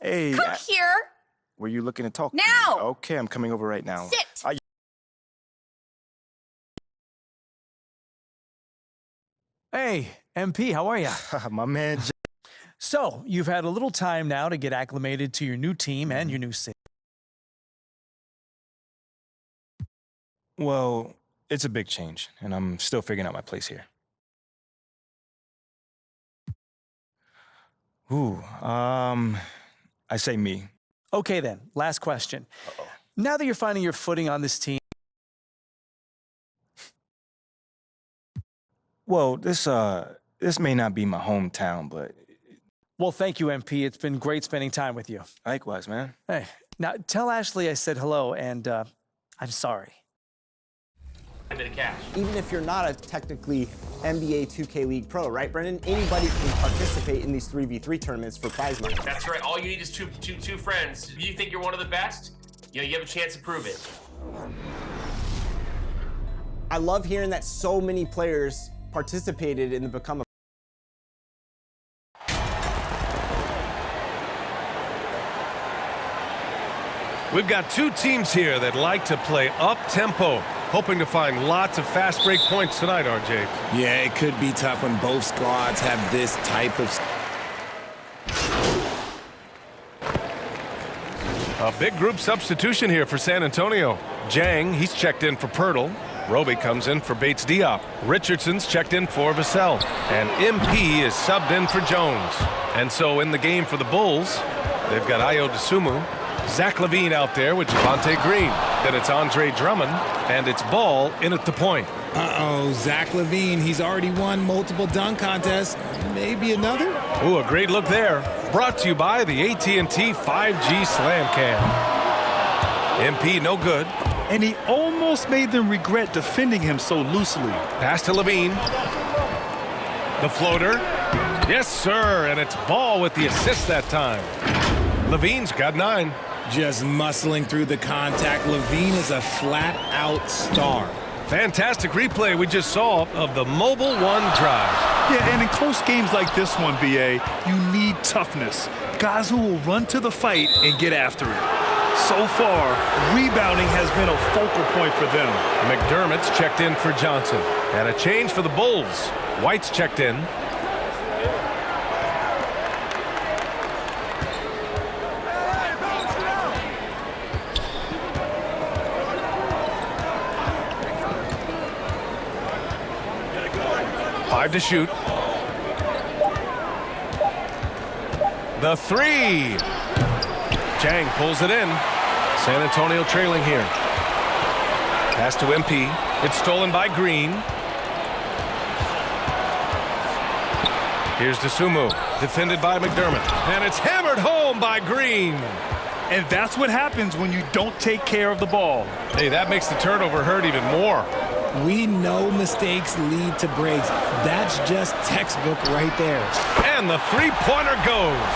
Hey, Come here. were you looking to talk? Now! Okay, I'm coming over right now. Sit. Hey, MP, how are you? My man. So, you've had a little time now to get acclimated to your new team and your new city. Well, it's a big change, and I'm still figuring out my place here. Ooh, I say me. Okay then, last question. Uh-oh. Now that you're finding your footing on this team, Well, this may not be my hometown, but well, thank you, MP. It's been great spending time with you. likewise, man. Hey, now tell Ashley I said hello, and I'm sorry. A bit of cash. Even if you're not a technically NBA 2K League pro, right, Brendan? Anybody can participate in these 3v3 tournaments for prize money. That's right. All you need is two friends. If you think you're one of the best, you have a chance to prove it. I love hearing that so many players participated in the Become a We've got two teams here that like to play up-tempo, hoping to find lots of fast break points tonight, RJ. Yeah, it could be tough when both squads have this type of... A big group substitution here for San Antonio. Jang, he's checked in for Pirtle. Roby comes in for Bates Diop. Richardson's checked in for Vassell. And MP is subbed in for Jones. And so in the game for the Bulls, they've got Ayo Dosunmu, Zach LaVine out there with Javonte Green. Then it's Andre Drummond, and it's Ball in at the point. Uh-oh, Zach LaVine, he's already won multiple dunk contests. Maybe another? Ooh, a great look there. Brought to you by the AT&T 5G Slam Cam. MP, no good. And he almost made them regret defending him so loosely. Pass to LaVine. The floater. Yes, sir, and it's Ball with the assist that time. LaVine's got 9. Just muscling through the contact. LaVine is a flat-out star. Fantastic replay we just saw of the Mobile One drive. Yeah, and in close games like this one, BA, you need toughness. Guys who will run to the fight and get after it. So far, rebounding has been a focal point for them. McDermott's checked in for Johnson. And a change for the Bulls. White's checked in. To shoot. The three. Chang pulls it in. San Antonio trailing here. Pass to MP. It's stolen by Green. Here's DeSumo, defended by McDermott. And it's hammered home by Green. And that's what happens when you don't take care of the ball. Hey, that makes the turnover hurt even more. We know mistakes lead to breaks. That's just textbook right there. And the three-pointer goes.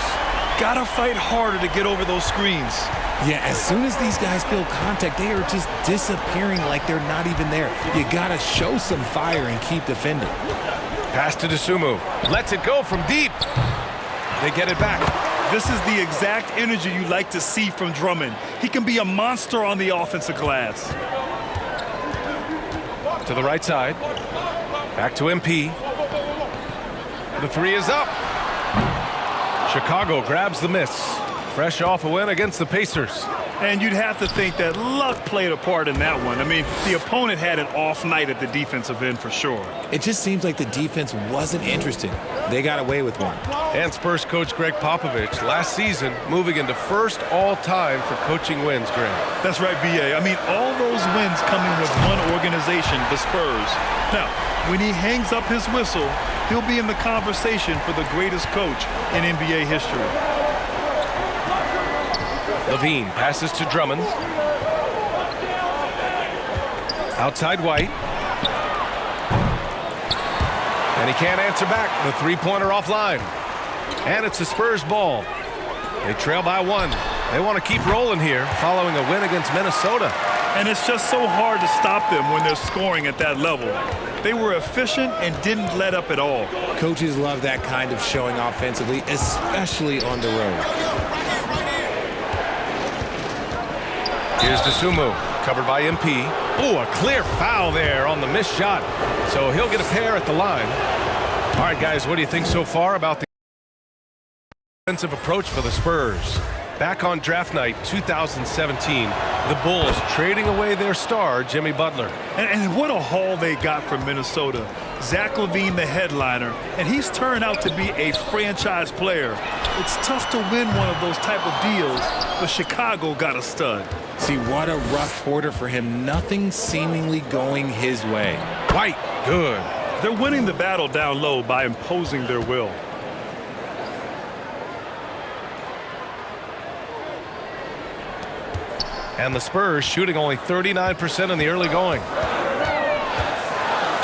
Gotta fight harder to get over those screens. Yeah, as soon as these guys feel contact, they are just disappearing like they're not even there. You gotta show some fire and keep defending. Pass to DeSumo. Lets it go from deep. They get it back. This is the exact energy you like to see from Drummond. He can be a monster on the offensive glass. To the right side. Back to MP. The three is up. Chicago grabs the miss. Fresh off a win against the Pacers. And you'd have to think that luck played a part in that one. I mean, the opponent had an off night at the defensive end for sure. It just seems like the defense wasn't interested. They got away with one. And Spurs coach Greg Popovich last season moving into first all-time for coaching wins, Greg. That's right, BA. I mean, all those wins coming with one organization, the Spurs. Now, when he hangs up his whistle, he'll be in the conversation for the greatest coach in NBA history. LaVine passes to Drummond. Outside White. And he can't answer back. The three-pointer offline. And it's the Spurs ball. They trail by one. They want to keep rolling here following a win against Minnesota. And it's just so hard to stop them when they're scoring at that level. They were efficient and didn't let up at all. Coaches love that kind of showing offensively, especially on the road. Here's DeSumo, covered by MP. Oh, a clear foul there on the missed shot. So he'll get a pair at the line. All right, guys, what do you think so far about the offensive approach for the Spurs? Back on draft night 2017, the Bulls trading away their star, Jimmy Butler. And what a haul they got from Minnesota. Zach LaVine, the headliner, and he's turned out to be a franchise player. It's tough to win one of those type of deals, but Chicago got a stud. See, what a rough quarter for him. Nothing seemingly going his way. White, good. They're winning the battle down low by imposing their will. And the Spurs shooting only 39% in the early going.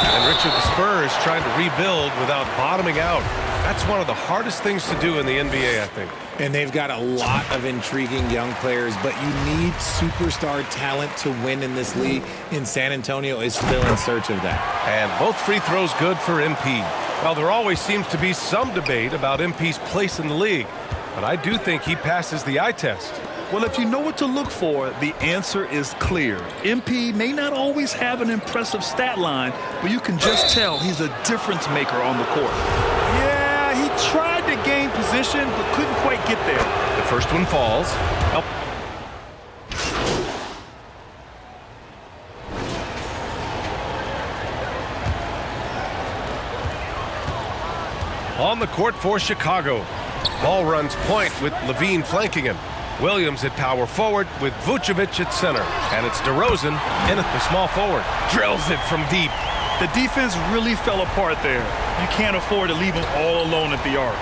And Richard, the Spurs trying to rebuild without bottoming out. That's one of the hardest things to do in the NBA, I think. And they've got a lot of intriguing young players, but you need superstar talent to win in this league, and San Antonio is still in search of that. And both free throws good for MP. Well, there always seems to be some debate about MP's place in the league, but I do think he passes the eye test. Well, if you know what to look for, the answer is clear. MP may not always have an impressive stat line, but you can just tell he's a difference maker on the court. Yeah, he tried to gain position, but couldn't quite get there. The first one falls. Oh. On the court for Chicago. Ball runs point with LaVine flanking him. Williams at power forward with Vucevic at center. And it's DeRozan in at the small forward. Drills it from deep. The defense really fell apart there. You can't afford to leave them all alone at the arc.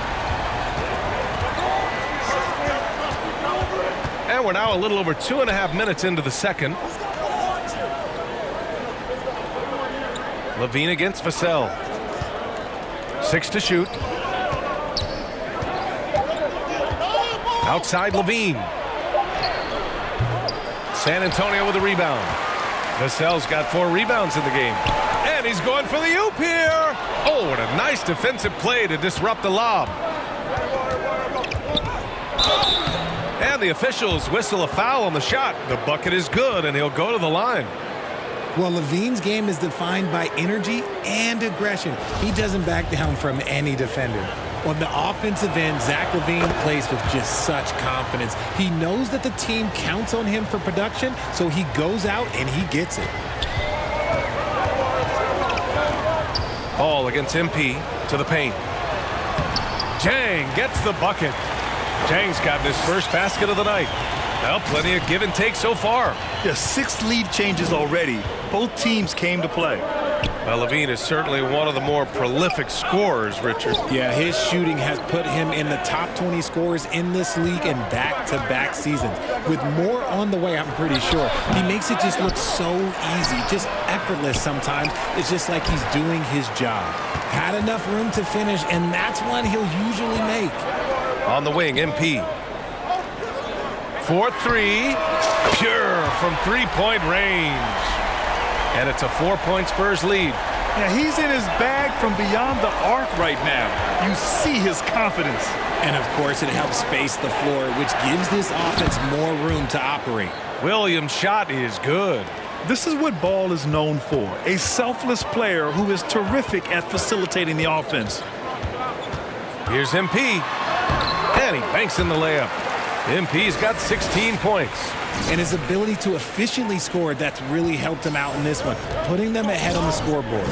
And we're now a little over 2.5 minutes into the second. LaVine against Vassell. 6 to shoot. Outside LaVine. San Antonio with a rebound. Vassell's got 4 rebounds in the game. And he's going for the oop here. Oh, what a nice defensive play to disrupt the lob. And the officials whistle a foul on the shot. The bucket is good, and he'll go to the line. Well, LaVine's game is defined by energy and aggression. He doesn't back down from any defender. On the offensive end, Zach LaVine plays with just such confidence. He knows that the team counts on him for production, so he goes out and he gets it. Ball against MP to the paint. Jang gets the bucket. Jang's got his first basket of the night. Well, plenty of give and take so far. Yeah, 6 lead changes already. Both teams came to play. Well, LaVine is certainly one of the more prolific scorers, Richard. Yeah, his shooting has put him in the top 20 scorers in this league in back-to-back seasons. With more on the way, I'm pretty sure. He makes it just look so easy, just effortless sometimes. It's just like he's doing his job. Had enough room to finish, and that's one he'll usually make. On the wing, MP. 4-3. Pure from three-point range. And it's a 4-point Spurs lead. Yeah, he's in his bag from beyond the arc right now. You see his confidence. And, of course, it helps space the floor, which gives this offense more room to operate. Williams' shot is good. This is what Ball is known for, a selfless player who is terrific at facilitating the offense. Here's MP. And he banks in the layup. MP's got 16 points. And his ability to efficiently score, that's really helped him out in this one, putting them ahead on the scoreboard.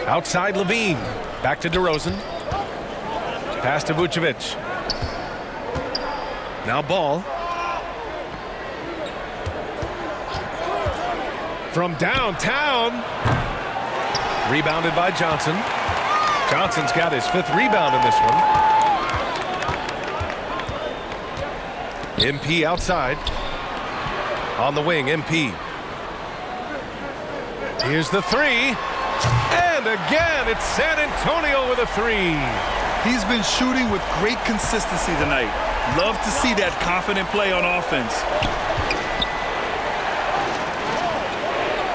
Outside LaVine. Back to DeRozan. Pass to Vucevic. Now Ball. From downtown. Rebounded by Johnson. Johnson's got his 5th rebound in this one. MP outside. On the wing, MP. Here's the 3. And again, it's San Antonio with a 3. He's been shooting with great consistency tonight. Love to see that confident play on offense.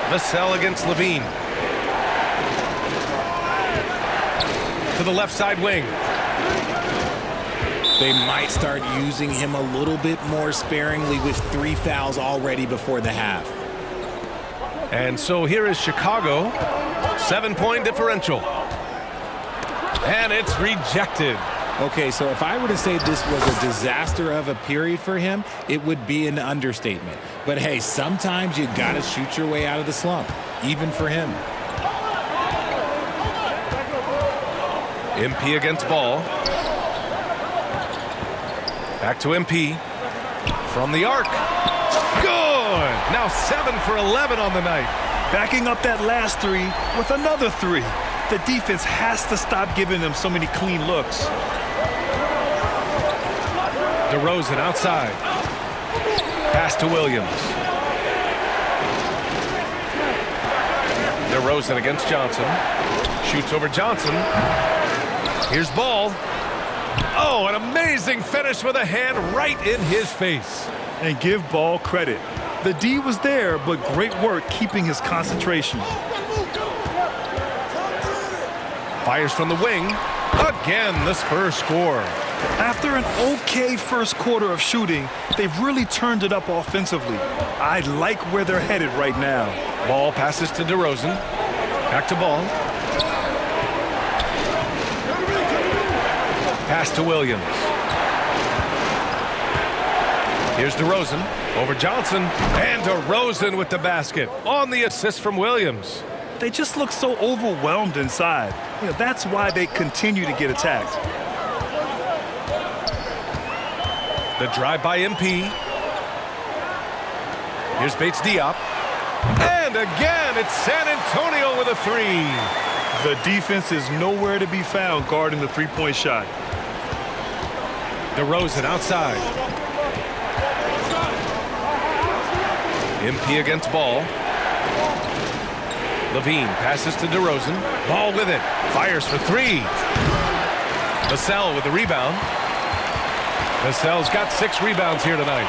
Vassell against LaVine. To the left side wing. They might start using him a little bit more sparingly with 3 fouls already before the half. And so here is Chicago. 7-point differential. And it's rejected. Okay, so if I were to say this was a disaster of a period for him, it would be an understatement. But hey, sometimes you gotta shoot your way out of the slump, even for him. MP against Ball. Back to MP. From the arc. Good! Now 7 for 11 on the night. Backing up that last 3 with another 3. The defense has to stop giving them so many clean looks. DeRozan outside. Pass to Williams. DeRozan against Johnson. Shoots over Johnson. Here's Ball. Oh, an amazing finish with a hand right in his face. And give Ball credit. The D was there, but great work keeping his concentration. Fires from the wing. Again, the Spurs score. After an okay first quarter of shooting, they've really turned it up offensively. I like where they're headed right now. Ball passes to DeRozan. Back to Ball. Pass to Williams. Here's DeRozan over Johnson. And DeRozan with the basket on the assist from Williams. They just look so overwhelmed inside. You know, that's why they continue to get attacked. The drive by MP. Here's Bates Diop. And again, it's San Antonio with a 3. The defense is nowhere to be found guarding the three-point shot. DeRozan outside. MP against Ball. LaVine passes to DeRozan. Ball with it. Fires for 3. Vassell with the rebound. Vassell's got 6 rebounds here tonight.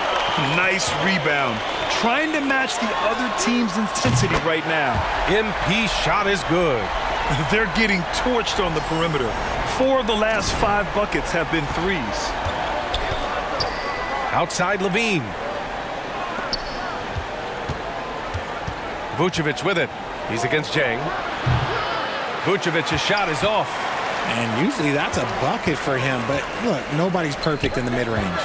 Nice rebound. Trying to match the other team's intensity right now. MP shot is good. They're getting torched on the perimeter. 4 of the last 5 buckets have been threes. Outside Levine. Vucevic with it. He's against Jang. Vucevic's shot is off. And usually that's a bucket for him, but look, nobody's perfect in the mid-range.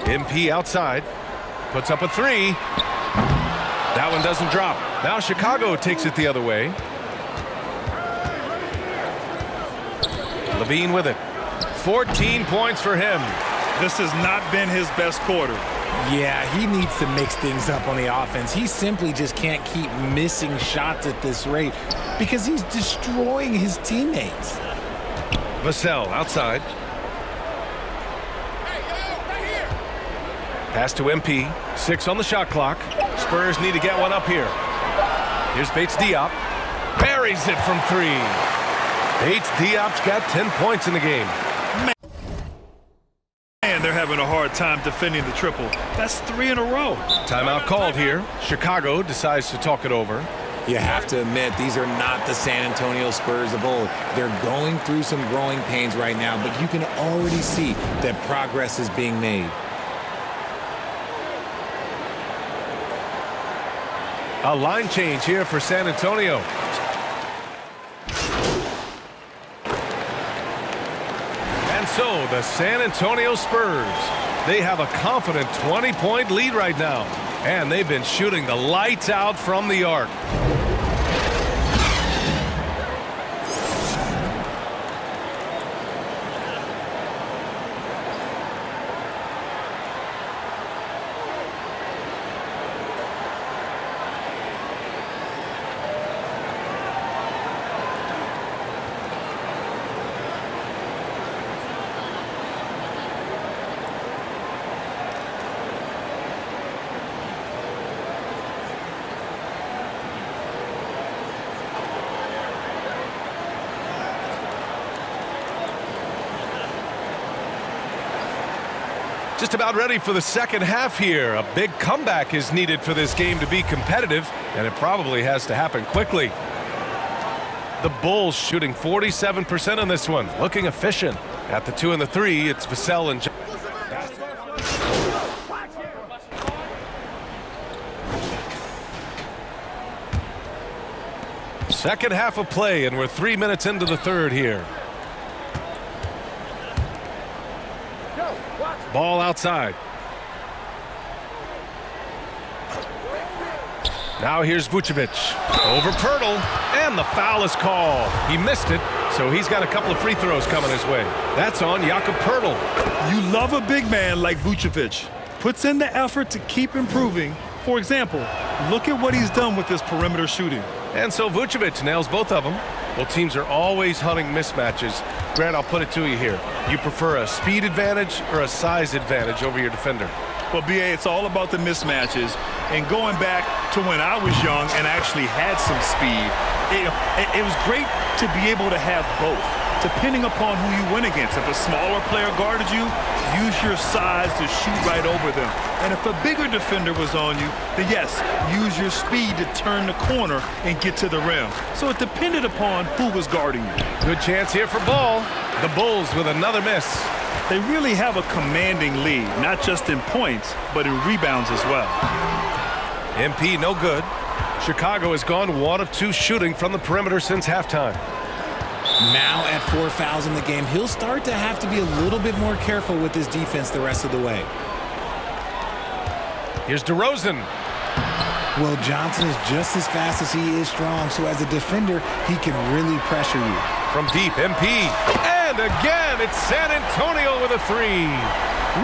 MP outside. Puts up a 3. That one doesn't drop. Now Chicago takes it the other way. Levine with it. 14 points for him. This has not been his best quarter. Yeah, he needs to mix things up on the offense. He simply just can't keep missing shots at this rate because he's destroying his teammates. Vassell outside. Pass to MP. 6 on the shot clock. Spurs need to get one up here. Here's Bates Diop. Buries it from 3. Bates Diop's got 10 points in the game. Man, they're having a hard time defending the triple. That's 3 in a row. Timeout called here. Chicago decides to talk it over. You have to admit, these are not the San Antonio Spurs of old. They're going through some growing pains right now, but you can already see that progress is being made. A line change here for San Antonio. And so the San Antonio Spurs, they have a confident 20-point lead right now. And they've been shooting the lights out from the arc. Just about ready for the second half here. A big comeback is needed for this game to be competitive, and it probably has to happen quickly. The Bulls shooting 47% on this one, looking efficient. At the 2 and the 3, it's Vassell and second half of play, and we're 3 minutes into the third here. Ball outside. Now here's Vucevic. Over Pirtle, and the foul is called. He missed it, so he's got a couple of free throws coming his way. That's on Jakob Pirtle. You love a big man like Vucevic. Puts in the effort to keep improving. For example, look at what he's done with his perimeter shooting. And so Vucevic nails both of them. Well, teams are always hunting mismatches. Grant, I'll put it to you here. You prefer a speed advantage or a size advantage over your defender? Well, B.A., it's all about the mismatches. And going back to when I was young and actually had some speed, it was great to be able to have both, depending upon who you went against. If a smaller player guarded you, use your size to shoot right over them. And if a bigger defender was on you, then yes, use your speed to turn the corner and get to the rim. So it depended upon who was guarding you. Good chance here for Ball. The Bulls with another miss. They really have a commanding lead, not just in points, but in rebounds as well. MP no good. Chicago has gone 1 of 2 shooting from the perimeter since halftime. Now at 4 fouls in the game, he'll start to have to be a little bit more careful with his defense the rest of the way. Here's DeRozan. Well, Johnson is just as fast as he is strong, so as a defender, he can really pressure you. From deep, MP. And again, it's San Antonio with a 3.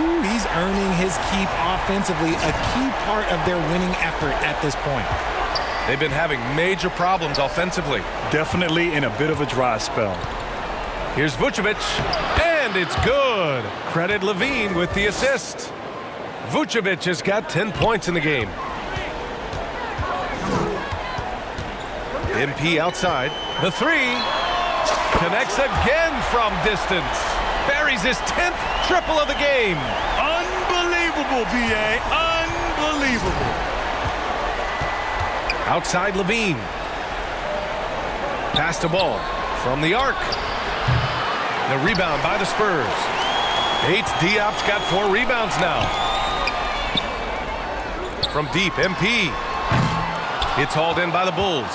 Ooh, he's earning his keep offensively, a key part of their winning effort at this point. They've been having major problems offensively. Definitely in a bit of a dry spell. Here's Vucevic, and it's good. Credit Levine with the assist. Vucevic has got 10 points in the game. MP outside. The 3 connects again from distance. Buries buries his 10th triple of the game. Unbelievable, B.A. Unbelievable. Outside Levine. Pass the ball from the arc. The rebound by the Spurs. Bates Diop's got 4 rebounds now. From deep, MP. It's hauled in by the Bulls.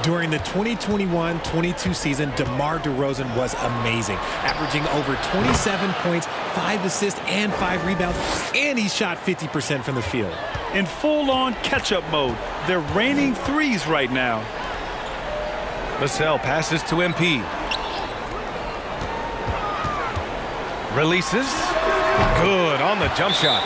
During the 2021-22 season, DeMar DeRozan was amazing, averaging over 27 points, 5 assists, and 5 rebounds, and he shot 50% from the field. In full-on catch-up mode, they're raining threes right now. Vassell passes to MP. Releases. Good on the jump shot.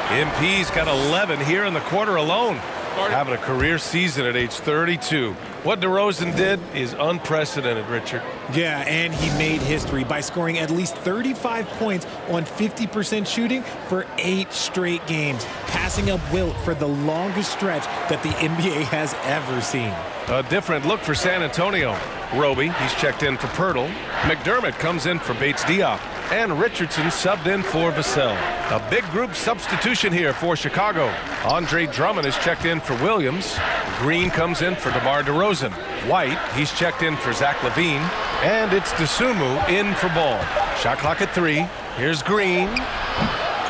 MP's got 11 here in the quarter alone. Having a career season at age 32. What DeRozan did is unprecedented, Richard. Yeah, and he made history by scoring at least 35 points on 50% shooting for 8 straight games, passing up Wilt for the longest stretch that the NBA has ever seen. A different look for San Antonio. Roby, he's checked in for Pirtle. McDermott comes in for Bates Diop. And Richardson subbed in for Vassell. A big group substitution here for Chicago. Andre Drummond is checked in for Williams. Green comes in for DeMar DeRozan. White, he's checked in for Zach LaVine. And it's Dosunmu in for Ball. Shot clock at 3. Here's Green.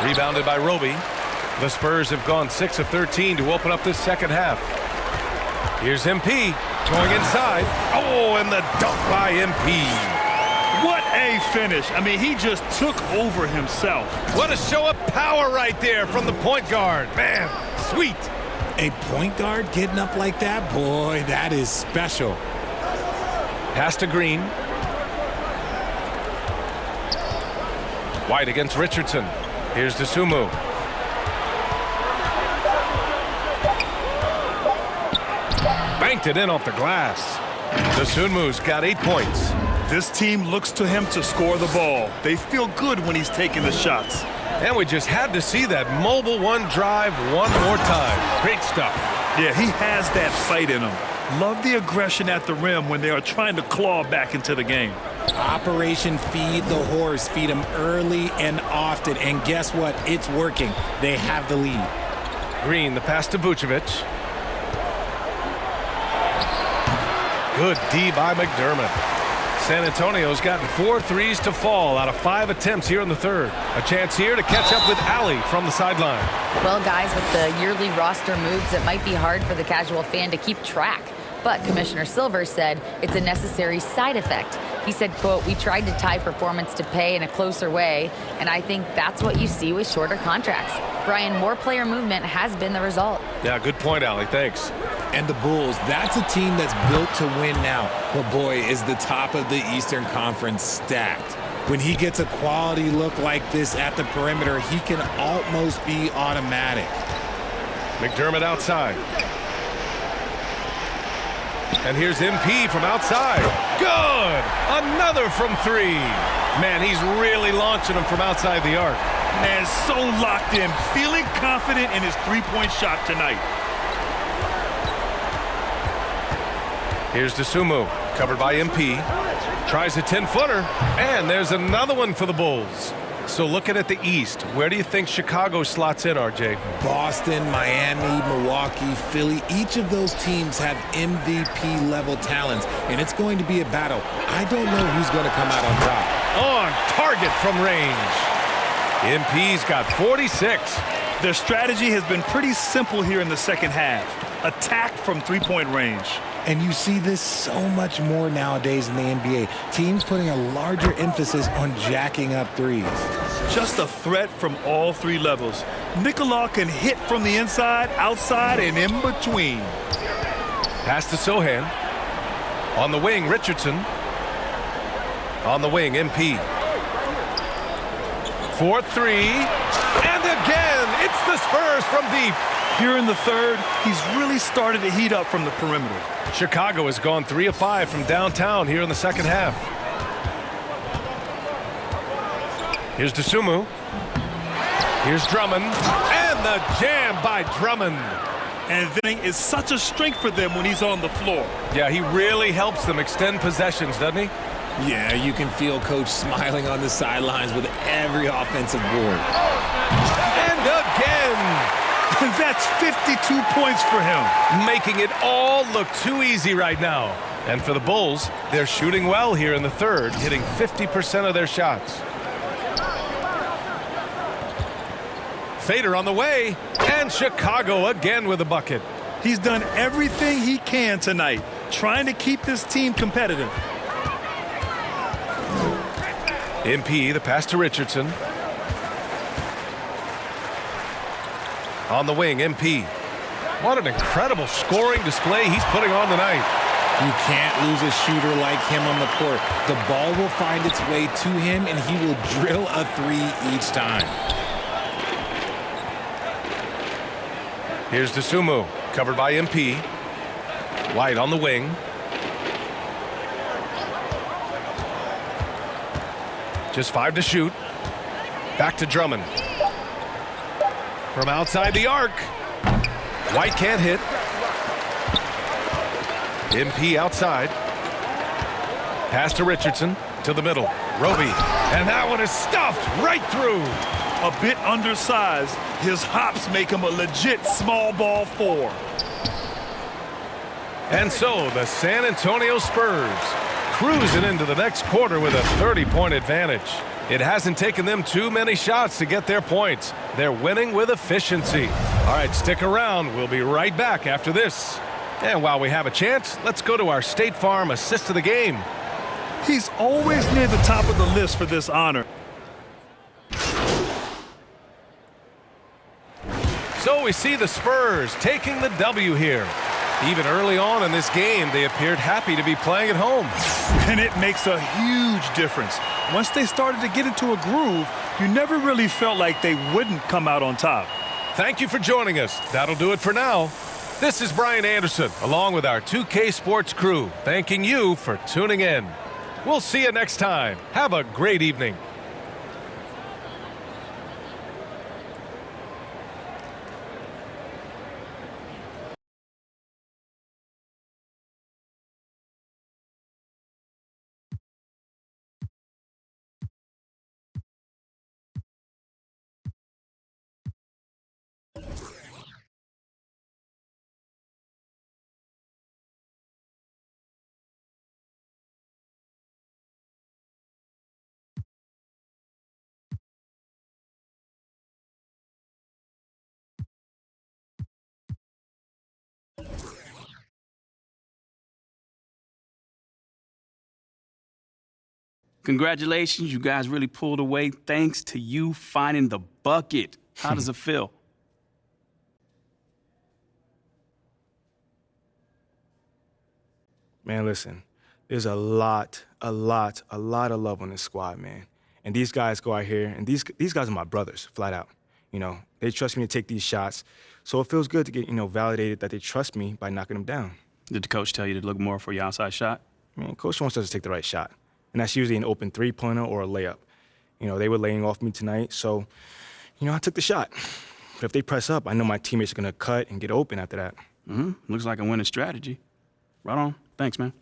Rebounded by Roby. The Spurs have gone 6 of 13 to open up this second half. Here's MP going inside. Oh, and the dunk by MP. What a finish. I mean, he just took over himself. What a show of power right there from the point guard. Man, sweet. A point guard getting up like that? Boy, that is special. Pass to Green. White against Richardson. Here's Dosunmu. Banked it in off the glass. Dosunmu's got 8 points. This team looks to him to score the ball. They feel good when he's taking the shots. And we just had to see that mobile one drive one more time. Great stuff. Yeah, he has that fight in him. Love the aggression at the rim when they are trying to claw back into the game. Operation Feed the Horse. Feed him early and often. And guess what? It's working. They have the lead. Green, the pass to Vucevic. Good D by McDermott. San Antonio's gotten 4 threes to fall out of 5 attempts here in the third. A chance here to catch up with Allie from the sideline. Well, guys, with the yearly roster moves, it might be hard for the casual fan to keep track. But Commissioner Silver said it's a necessary side effect. He said, quote, "We tried to tie performance to pay in a closer way, and I think that's what you see with shorter contracts." Brian, more player movement has been the result. Yeah, good point, Allie. Thanks. And the Bulls, that's a team that's built to win now. But boy, is the top of the Eastern Conference stacked. When he gets a quality look like this at the perimeter, he can almost be automatic. McDermott outside. And here's MP from outside. Good! Another from 3. Man, he's really launching them from outside the arc. Man, so locked in, feeling confident in his three-point shot tonight. Here's Dosunmu, covered by MP. Tries a 10-footer, and there's another one for the Bulls. So looking at the East, where do you think Chicago slots in, RJ? Boston, Miami, Milwaukee, Philly, each of those teams have MVP-level talents, and it's going to be a battle. I don't know who's going to come out on top. On target from range. MP's got 46. Their strategy has been pretty simple here in the second half. Attack from three-point range. And you see this so much more nowadays in the NBA. Teams putting a larger emphasis on jacking up threes. Just a threat from all 3 levels. Nikola can hit from the inside, outside, and in between. Pass to Sohan. On the wing, Richardson. On the wing, MP. 4-3. And again, it's the Spurs from deep. Here in the third, he's really started to heat up from the perimeter. Chicago has gone 3 of 5 from downtown here in the second half. Here's Dosunmu. Here's Drummond. And the jam by Drummond. And then is such a strength for them when he's on the floor. Yeah, he really helps them extend possessions, doesn't he? Yeah, you can feel Coach smiling on the sidelines with every offensive board. And again! That's 52 points for him. Making it all look too easy right now. And for the Bulls, they're shooting well here in the third, hitting 50% of their shots. Fader on the way, and Chicago again with a bucket. He's done everything he can tonight, trying to keep this team competitive. MP, the pass to Richardson. On the wing, MP. What an incredible scoring display he's putting on tonight. You can't lose a shooter like him on the court. The ball will find its way to him, and he will drill a three each time. Here's Dosunmu, covered by MP. White on the wing. Just 5 to shoot. Back to Drummond. From outside the arc. White can't hit. MP outside. Pass to Richardson. To the middle. Roby. And that one is stuffed right through. A bit undersized, his hops make him a legit small ball 4. And so the San Antonio Spurs cruising into the next quarter with a 30-point advantage. It hasn't taken them too many shots to get their points. They're winning with efficiency. All right, stick around. We'll be right back after this. And while we have a chance, let's go to our State Farm assist of the game. He's always near the top of the list for this honor. So we see the Spurs taking the W here. Even early on in this game, they appeared happy to be playing at home. And it makes a huge difference. Once they started to get into a groove, you never really felt like they wouldn't come out on top. Thank you for joining us. That'll do it for now. This is Brian Anderson, along with our 2K Sports crew, thanking you for tuning in. We'll see you next time. Have a great evening. Congratulations, you guys really pulled away thanks to you finding the bucket. How does it feel? Man, listen, there's a lot of love on this squad, man. And these guys go out here, and these guys are my brothers, flat out. You know, they trust me to take these shots, so it feels good to get, validated that they trust me by knocking them down. Did the coach tell you to look more for your outside shot? Man, coach wants us to take the right shot, and that's usually an open three-pointer or a layup. They were laying off me tonight, so, I took the shot. But if they press up, I know my teammates are going to cut and get open after that. Looks like a winning strategy. Right on. Thanks, man.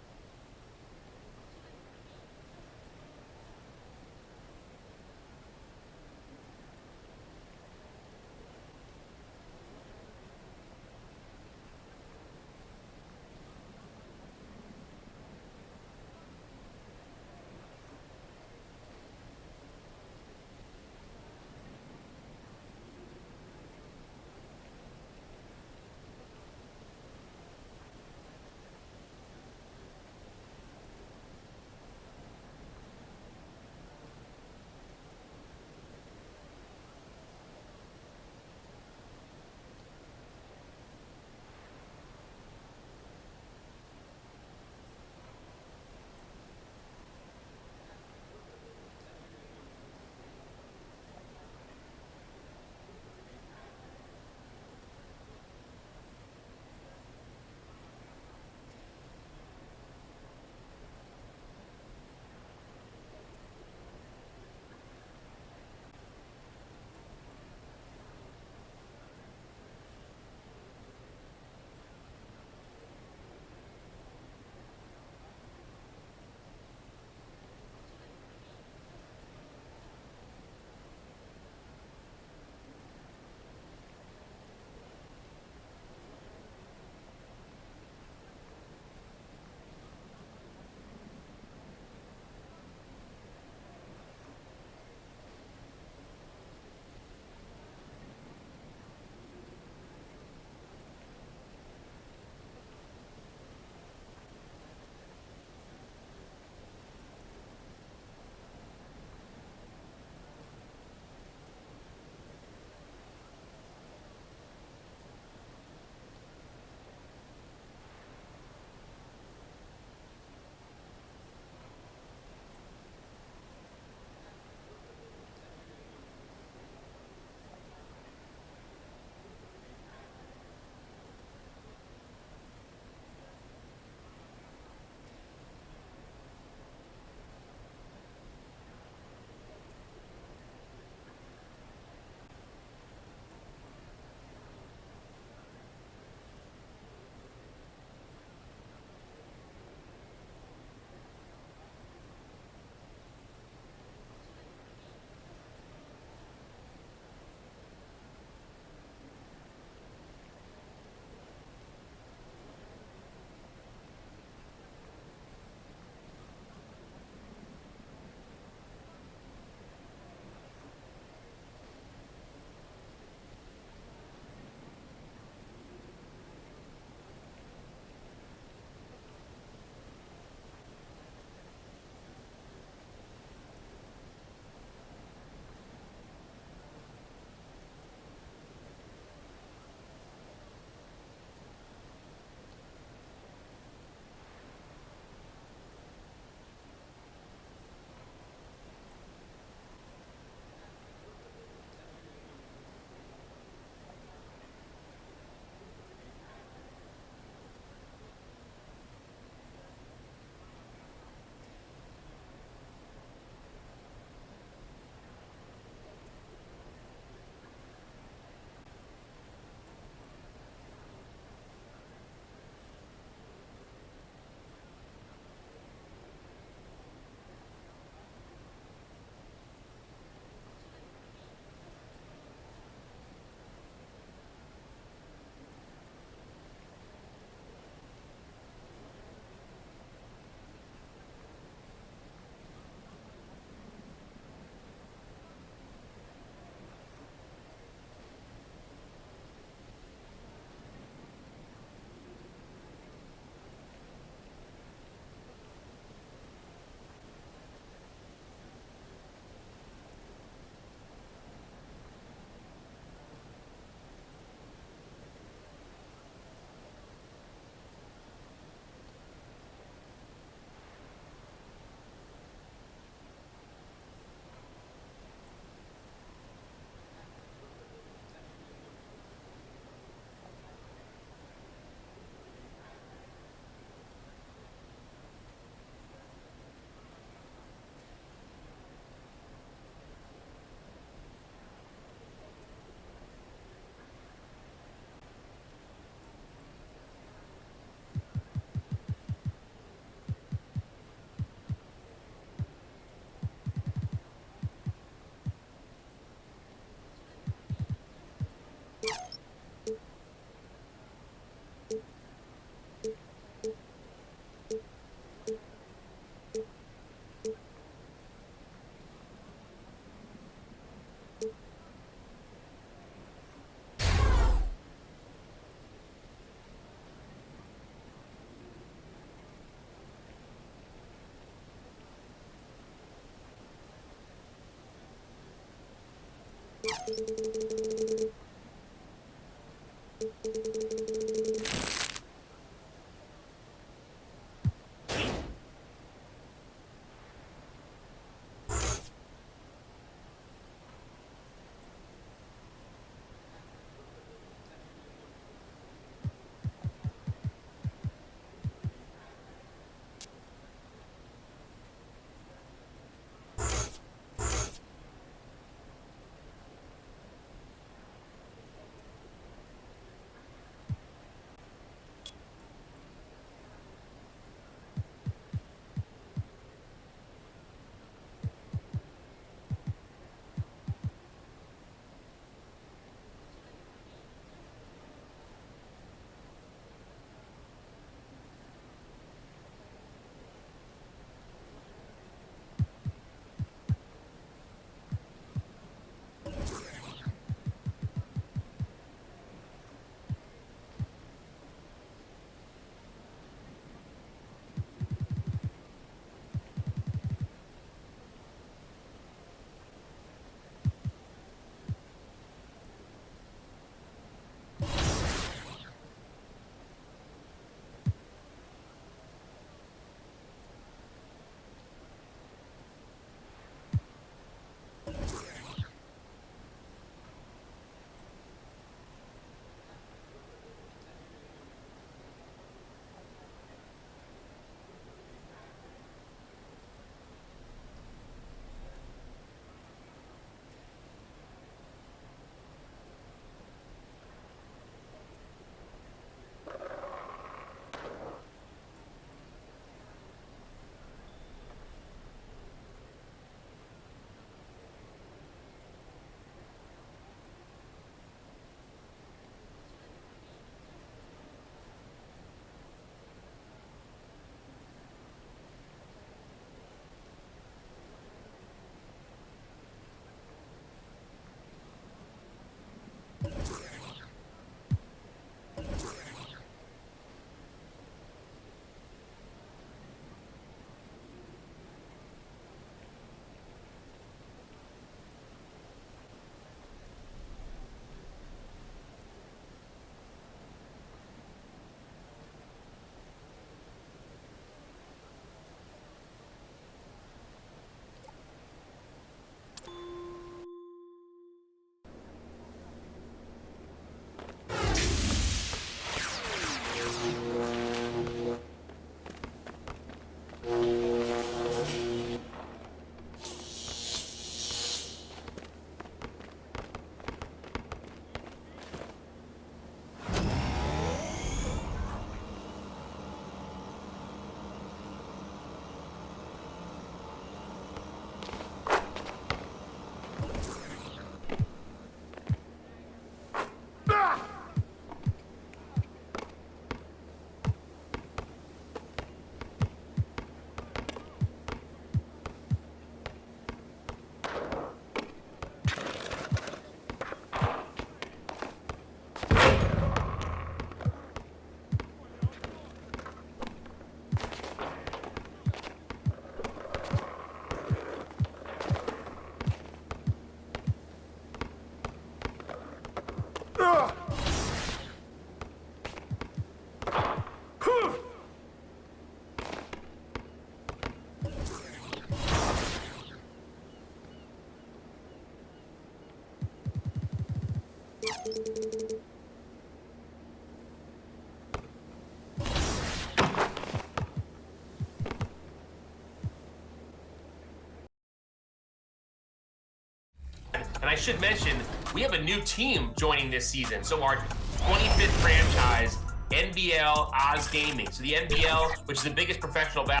And I should mention, we have a new team joining this season. So our 25th franchise, NBL Oz Gaming. So the NBL, which is the biggest professional basketball.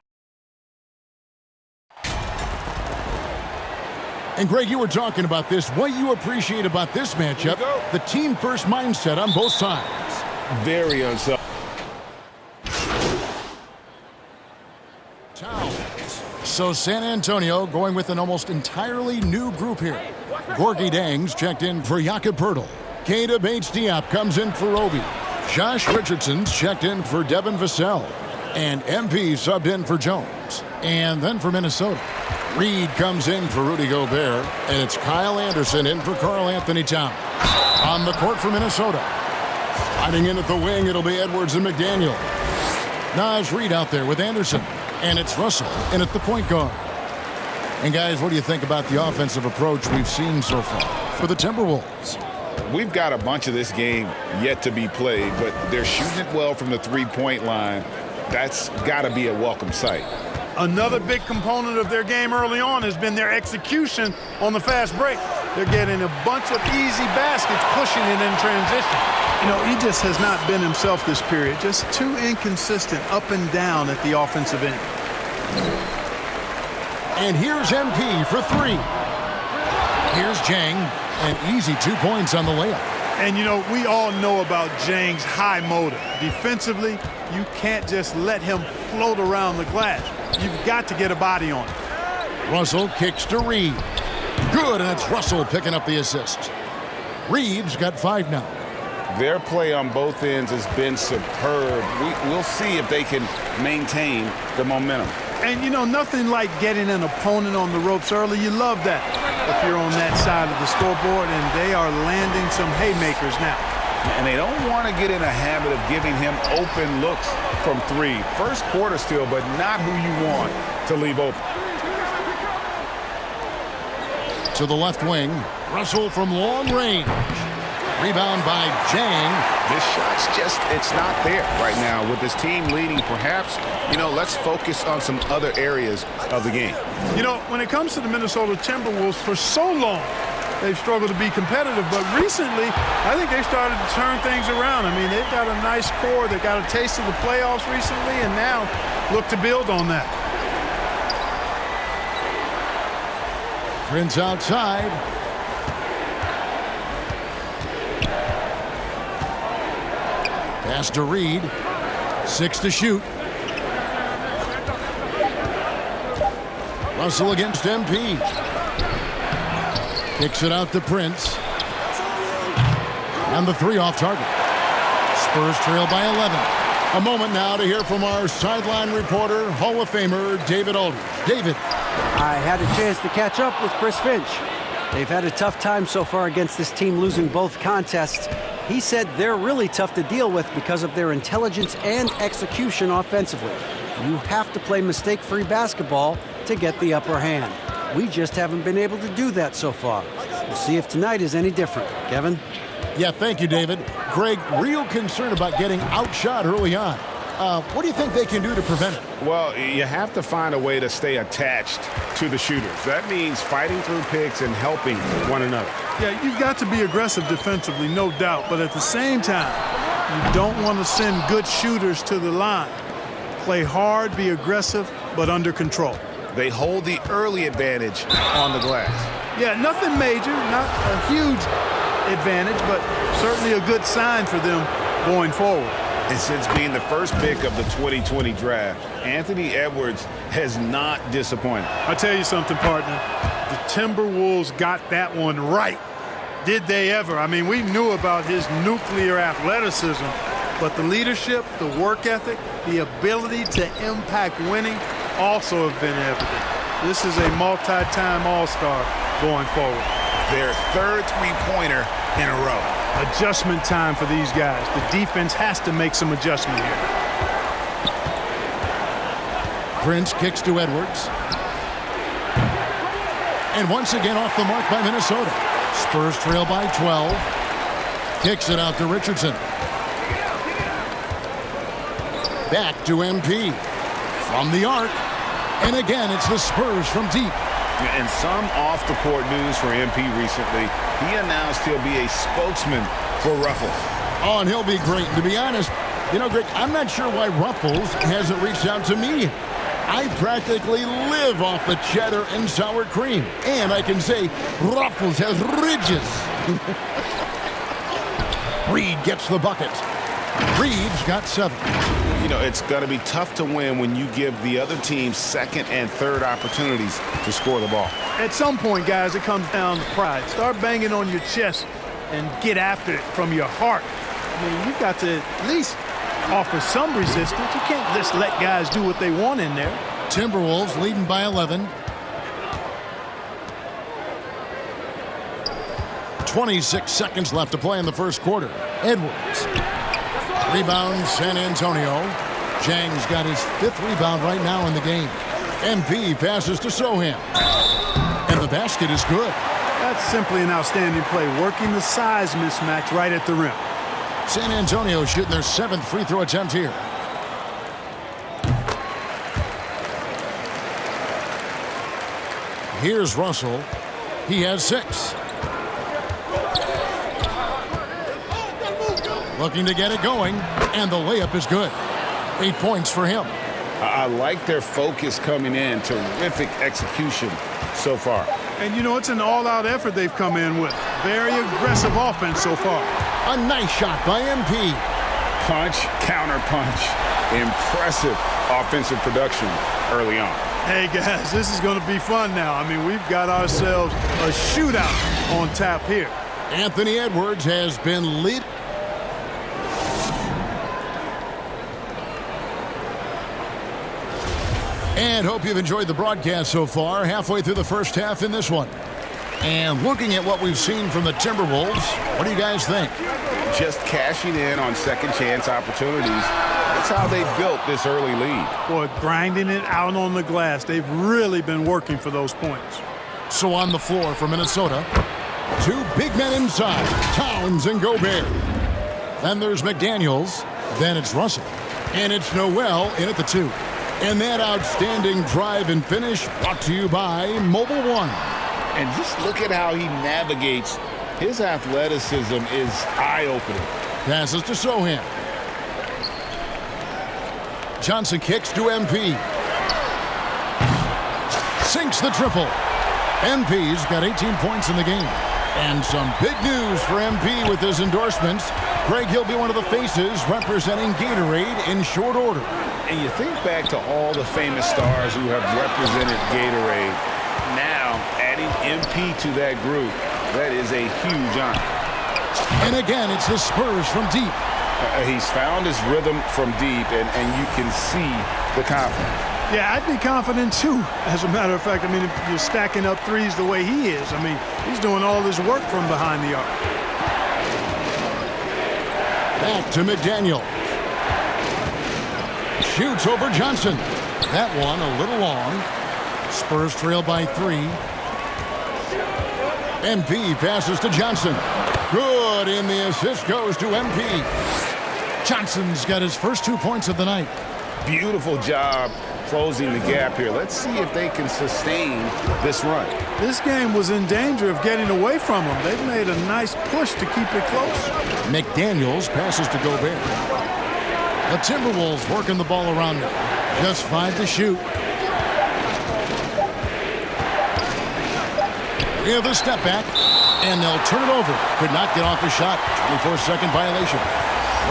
And Greg, you were talking about this. What you appreciate about this matchup, the team-first mindset on both sides. Very unselfish. So San Antonio going with an almost entirely new group here. Gorgie Dangs checked in for Jakob Poeltl. Keita Bates-Diop comes in for Obi. Josh Richardson's checked in for Devin Vassell. And MP subbed in for Jones. And then for Minnesota, Reed comes in for Rudy Gobert, and it's Kyle Anderson in for Karl Anthony Towns. On the court for Minnesota. Sliding in at the wing, it'll be Edwards and McDaniel. Naz Reid out there with Anderson, and it's Russell in at the point guard. And guys, what do you think about the offensive approach we've seen so far for the Timberwolves? We've got a bunch of this game yet to be played, but they're shooting it well from the three-point line. That's got to be a welcome sight. Another big component of their game early on has been their execution on the fast break. They're getting a bunch of easy baskets, pushing it in transition. You know, he just has not been himself this period. Just too inconsistent up and down at the offensive end. And here's MP for three. Here's Jang, and easy 2 points on the layup. And, you know, we all know about Jang's high motor. Defensively, you can't just let him float around the glass. You've got to get a body on him. Russell kicks to Reed. Good, and it's Russell picking up the assist. Reed's got 5 now. Their play on both ends has been superb. We'll see if they can maintain the momentum. And, you know, nothing like getting an opponent on the ropes early. You love that if you're on that side of the scoreboard, and they are landing some haymakers now. And they don't want to get in a habit of giving him open looks from three. First quarter still, but not who you want to leave open. To the left wing, Russell from long range. Rebound by Jang. This shot's just, it's not there right now with this team leading. Perhaps, you know, let's focus on some other areas of the game. You know, when it comes to the Minnesota Timberwolves, for so long, they've struggled to be competitive. But recently, I think they've started to turn things around. I mean, they've got a nice core. They've got a taste of the playoffs recently, and now look to build on that. Prince outside. Pass to Reed. 6 to shoot. Russell against MP. Kicks it out to Prince. And the 3 off target. Spurs trail by 11. A moment now to hear from our sideline reporter, Hall of Famer David Aldridge. David. I had a chance to catch up with Chris Finch. They've had a tough time so far against this team, losing both contests. He said they're really tough to deal with because of their intelligence and execution offensively. You have to play mistake-free basketball to get the upper hand. We just haven't been able to do that so far. We'll see if tonight is any different. Kevin? Yeah, thank you, David. Greg, real concern about getting outshot early on. What do you think they can do to prevent it? Well, you have to find a way to stay attached to the shooters. That means fighting through picks and helping one another. Yeah, you've got to be aggressive defensively, no doubt. But at the same time, you don't want to send good shooters to the line. Play hard, be aggressive, but under control. They hold the early advantage on the glass. Yeah, nothing major, not a huge advantage, but certainly a good sign for them going forward. And since being the first pick of the 2020 draft, Anthony Edwards has not disappointed. I'll tell you something, partner. The Timberwolves got that one right. Did they ever? I mean, we knew about his nuclear athleticism, but the leadership, the work ethic, the ability to impact winning also have been evident. This is a multi-time All-Star going forward. Their third three-pointer in a row. Adjustment time for these guys. The defense has to make some adjustment here. Prince kicks to Edwards. And once again off the mark by Minnesota. Spurs trail by 12. Kicks it out to Richardson. Back to MP. From the arc. And again, it's the Spurs from deep. And some off-the-court news for MP recently. He announced he'll be a spokesman for Ruffles. Oh, and he'll be great. To be honest, you know, Greg, I'm not sure why Ruffles hasn't reached out to me. I practically live off the cheddar and sour cream. And I can say Ruffles has ridges. Reed gets the bucket. Reed's got 7. You know, it's going to be tough to win when you give the other team second and third opportunities to score the ball. At some point, guys, it comes down to pride. Start banging on your chest and get after it from your heart. I mean, you've got to at least offer some resistance. You can't just let guys do what they want in there. Timberwolves leading by 11. 26 seconds left to play in the first quarter. Edwards. Rebound, San Antonio. Zhang's got his 5th rebound right now in the game. MP passes to Sohan. And the basket is good. That's simply an outstanding play, working the size mismatch right at the rim. San Antonio shooting their 7th free throw attempt here. Here's Russell. He has 6. Looking to get it going, and the layup is good. 8 points for him. I like their focus coming in. Terrific execution so far. And, you know, it's an all-out effort they've come in with. Very aggressive offense so far. A nice shot by MP. Punch, counter punch. Impressive offensive production early on. Hey, guys, this is going to be fun now. I mean, we've got ourselves a shootout on tap here. Anthony Edwards has been lit. And hope you've enjoyed the broadcast so far. Halfway through the first half in this one. And looking at what we've seen from the Timberwolves, what do you guys think? Just cashing in on second chance opportunities. That's how they built this early lead. Boy, grinding it out on the glass. They've really been working for those points. So on the floor for Minnesota, 2 big men inside, Towns and Gobert. Then there's McDaniels. Then it's Russell. And it's Noel in at the 2. And that outstanding drive and finish brought to you by Mobile One. And just look at how he navigates. His athleticism is eye-opening. Passes to Sohan. Johnson kicks to MP. Sinks the triple. MP's got 18 points in the game. And some big news for MP with his endorsements. Greg, he'll be one of the faces representing Gatorade in short order. And you think back to all the famous stars who have represented Gatorade. Now, adding MP to that group, that is a huge honor. And again, it's the Spurs from deep. He's found his rhythm from deep, and you can see the confidence. Yeah, I'd be confident, too, as a matter of fact. I mean, if you're stacking up threes the way he is, I mean, he's doing all this work from behind the arc. Back to McDaniel. Shoots over Johnson. That one a little long. Spurs trail by 3. MP passes to Johnson. Good, and the assist goes to MP. Johnson's got his first 2 points of the night. Beautiful job closing the gap here. Let's see if they can sustain this run. This game was in danger of getting away from them. They've made a nice push to keep it close. McDaniels passes to Gobert. The Timberwolves working the ball around now. Just 5 to shoot. We have a step back, and they'll turn it over. Could not get off his shot. 24-second violation.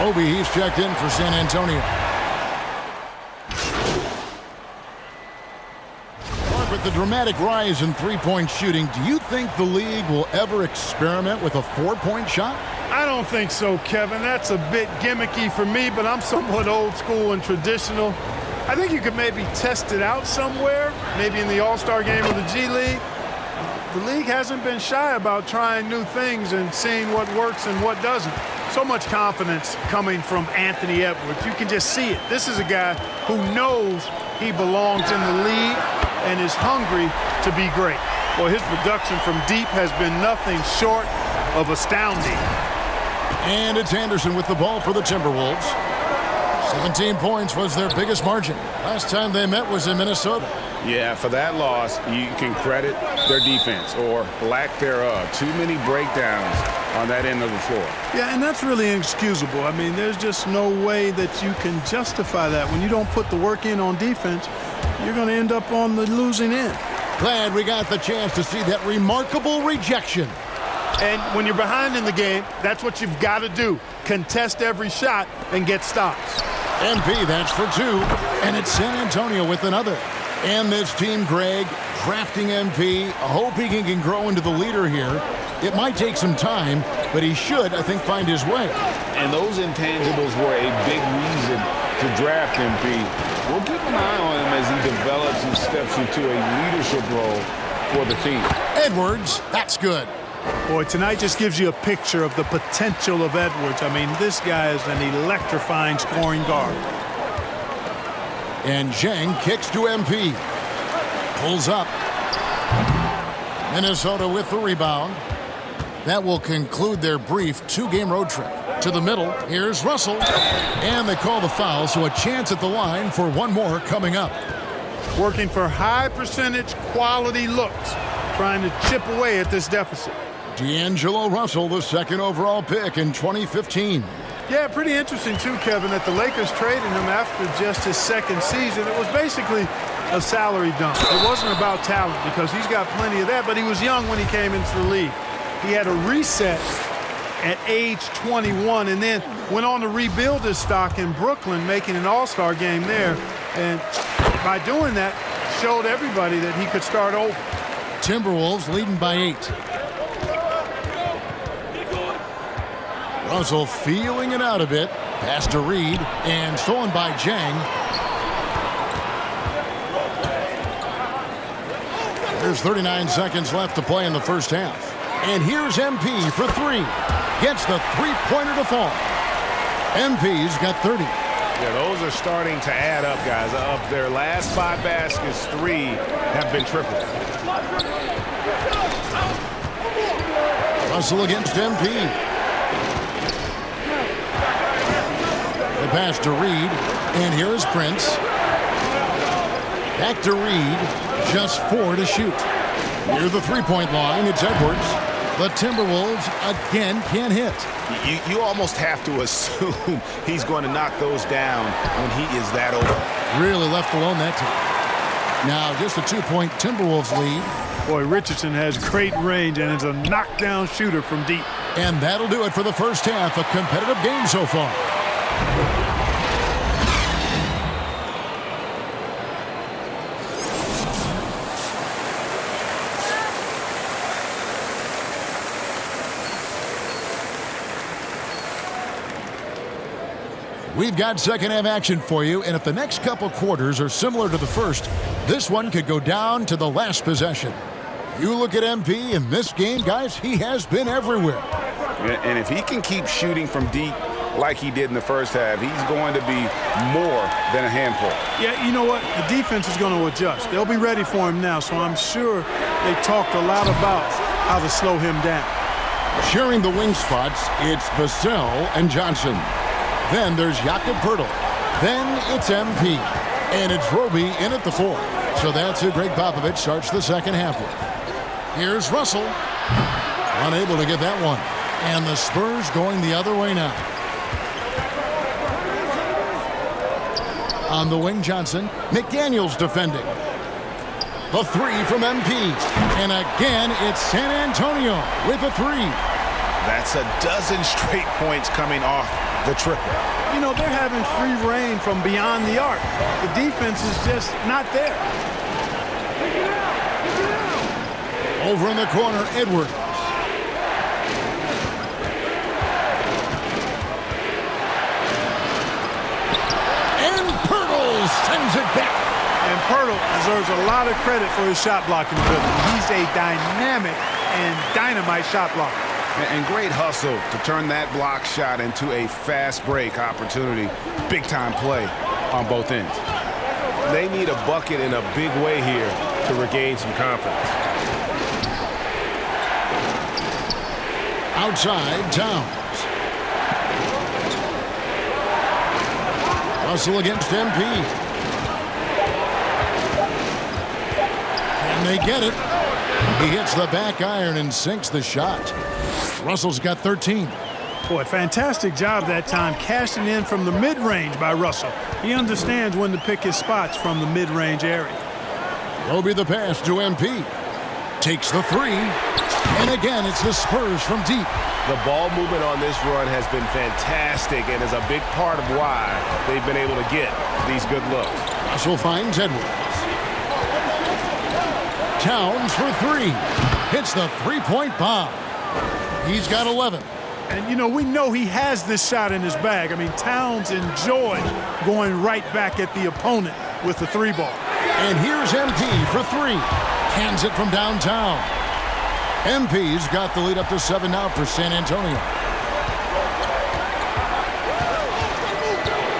Roby, he's checked in for San Antonio. With the dramatic rise in three-point shooting, do you think the league will ever experiment with a 4-point shot? I don't think so, Kevin. That's a bit gimmicky for me, but I'm somewhat old school and traditional. I think you could maybe test it out somewhere, maybe in the All-Star game or the G League. The league hasn't been shy about trying new things and seeing what works and what doesn't. So much confidence coming from Anthony Edwards. You can just see it. This is a guy who knows he belongs in the league and is hungry to be great. Well, his production from deep has been nothing short of astounding. And it's Anderson with the ball for the Timberwolves. 17 points was their biggest margin. Last time they met was in Minnesota. Yeah, for that loss, you can credit their defense or lack thereof. Too many breakdowns on that end of the floor. Yeah, and that's really inexcusable. I mean, there's just no way that you can justify that. When you don't put the work in on defense, you're going to end up on the losing end. Glad we got the chance to see that remarkable rejection. And when you're behind in the game, that's what you've got to do. Contest every shot and get stops. MP, that's for 2. And it's San Antonio with another. And this team, Greg, drafting MP, hoping he can grow into the leader here. It might take some time, but he should, I think, find his way. And those intangibles were a big reason to draft MP. We'll keep an eye on him as he develops and steps into a leadership role for the team. Edwards, that's good. Boy, tonight just gives you a picture of the potential of Edwards. I mean, this guy is an electrifying scoring guard. And Zhang kicks to MP. Pulls up. Minnesota with the rebound. That will conclude their brief 2-game road trip. To the middle, here's Russell. And they call the foul, so a chance at the line for one more coming up. Working for high percentage quality looks, trying to chip away at this deficit. D'Angelo Russell, the second overall pick in 2015. Yeah, pretty interesting too, Kevin, that the Lakers traded him after just his second season. It was basically a salary dump. It wasn't about talent because he's got plenty of that, but he was young when he came into the league. He had a reset at age 21 and then went on to rebuild his stock in Brooklyn, making an all-star game there. And by doing that, showed everybody that he could start over. Timberwolves leading by 8. Russell feeling it out a bit. Pass to Reed and stolen by Zhang. There's 39 seconds left to play in the first half. And here's MP for 3. Gets the three-pointer to fall. MP's got 30. Yeah, those are starting to add up, guys. Of their last 5 baskets, 3 have been tripled. Russell against MP. The pass to Reed, and here is Prince. Back to Reed, just 4 to shoot. Near the three-point line, it's Edwards. The Timberwolves again can't hit. You almost have to assume he's going to knock those down when he is that open. Really left alone that time. Now just a 2-point Timberwolves lead. Boy, Richardson has great range and is a knockdown shooter from deep. And that'll do it for the first half. A competitive game so far. We've got second half action for you, and if the next couple quarters are similar to the first, this one could go down to the last possession. You look at MP in this game, guys, he has been everywhere. And if he can keep shooting from deep like he did in the first half, he's going to be more than a handful. Yeah, you know what? The defense is going to adjust. They'll be ready for him now, so I'm sure they talked a lot about how to slow him down. Sharing the wing spots, it's Vassell and Johnson. Then there's Jakob Poeltl. Then it's MP. And it's Roby in at the 4. So that's who Greg Popovich starts the second half with. Here's Russell. Unable to get that one. And the Spurs going the other way now. On the wing, Johnson. McDaniels defending. The 3 from MP. And again, it's San Antonio with a 3. That's a dozen straight points coming off the triple. You know, they're having free reign from beyond the arc. The defense is just not there. Over in the corner, Edwards. And Poeltl sends it back. And Poeltl deserves a lot of credit for his shot blocking ability. He's a dynamic and dynamite shot blocker. And great hustle to turn that block shot into a fast break opportunity. Big time play on both ends. They need a bucket in a big way here to regain some confidence. Outside, Towns. Russell against MP. And they get it. He hits the back iron and sinks the shot. Russell's got 13. Boy, fantastic job that time cashing in from the mid-range by Russell. He understands when to pick his spots from the mid-range area. Roby the pass to MP. Takes the 3. And again, it's the Spurs from deep. The ball movement on this run has been fantastic and is a big part of why they've been able to get these good looks. Russell finds Edwards. Towns for 3. Hits the three-point bomb. He's got 11. And, you know, we know he has this shot in his bag. I mean, Towns enjoys going right back at the opponent with the 3 ball. And here's MP for 3. Cans it from downtown. MP's got the lead up to 7 now for San Antonio.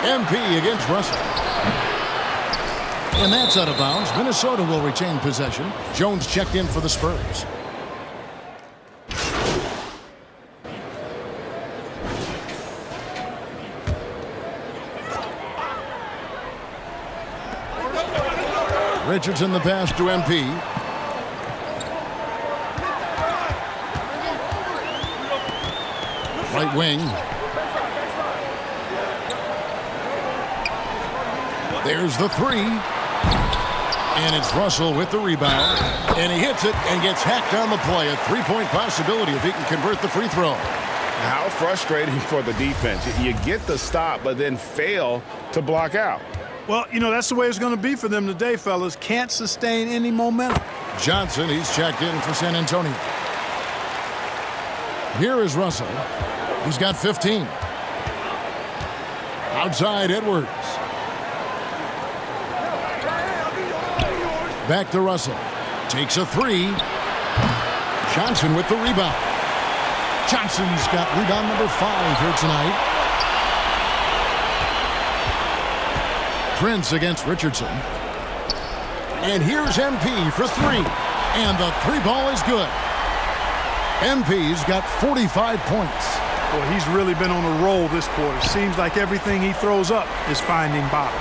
MP against Russell. And that's out of bounds. Minnesota will retain possession. Jones checked in for the Spurs. Richardson the pass to MP. Right wing. There's the three. And it's Russell with the rebound. And he hits it and gets hacked on the play. A three-point possibility if he can convert the free throw. How frustrating for the defense. You get the stop, but then fail to block out. Well, you know, that's the way it's going to be for them today, fellas. Can't sustain any momentum. Johnson, he's checked in for San Antonio. Here is Russell. He's got 15. Outside Edwards. Back to Russell. Takes a three. Johnson with the rebound. Johnson's got rebound number 5 here tonight. Prince against Richardson. And here's MP for 3. And the 3 ball is good. MP's got 45 points. Boy, he's really been on a roll this quarter. Seems like everything he throws up is finding bottom.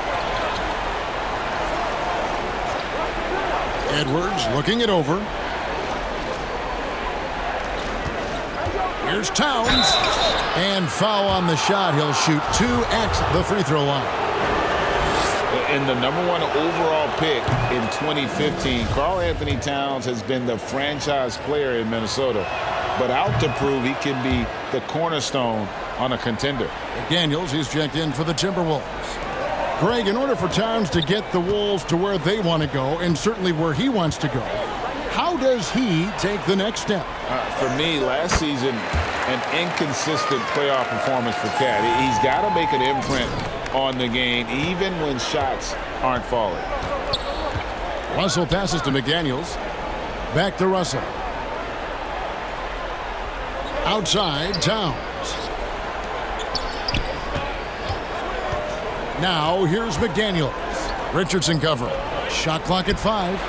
Edwards looking it over. Here's Towns. And foul on the shot. He'll shoot 2 at the free throw line. And the #1 overall pick in 2015, Karl-Anthony Towns has been the franchise player in Minnesota, but out to prove he can be the cornerstone on a contender. Daniels, he's checked in for the Timberwolves. Greg, in order for Towns to get the Wolves to where they want to go, and certainly where he wants to go, how does he take the next step? For me, last season, an inconsistent playoff performance for Cat. He's got to make an imprint on the game, even when shots aren't falling. Russell passes to McDaniels. Back to Russell. Outside, Towns. Now, here's McDaniels. Richardson covering. Shot clock at 5.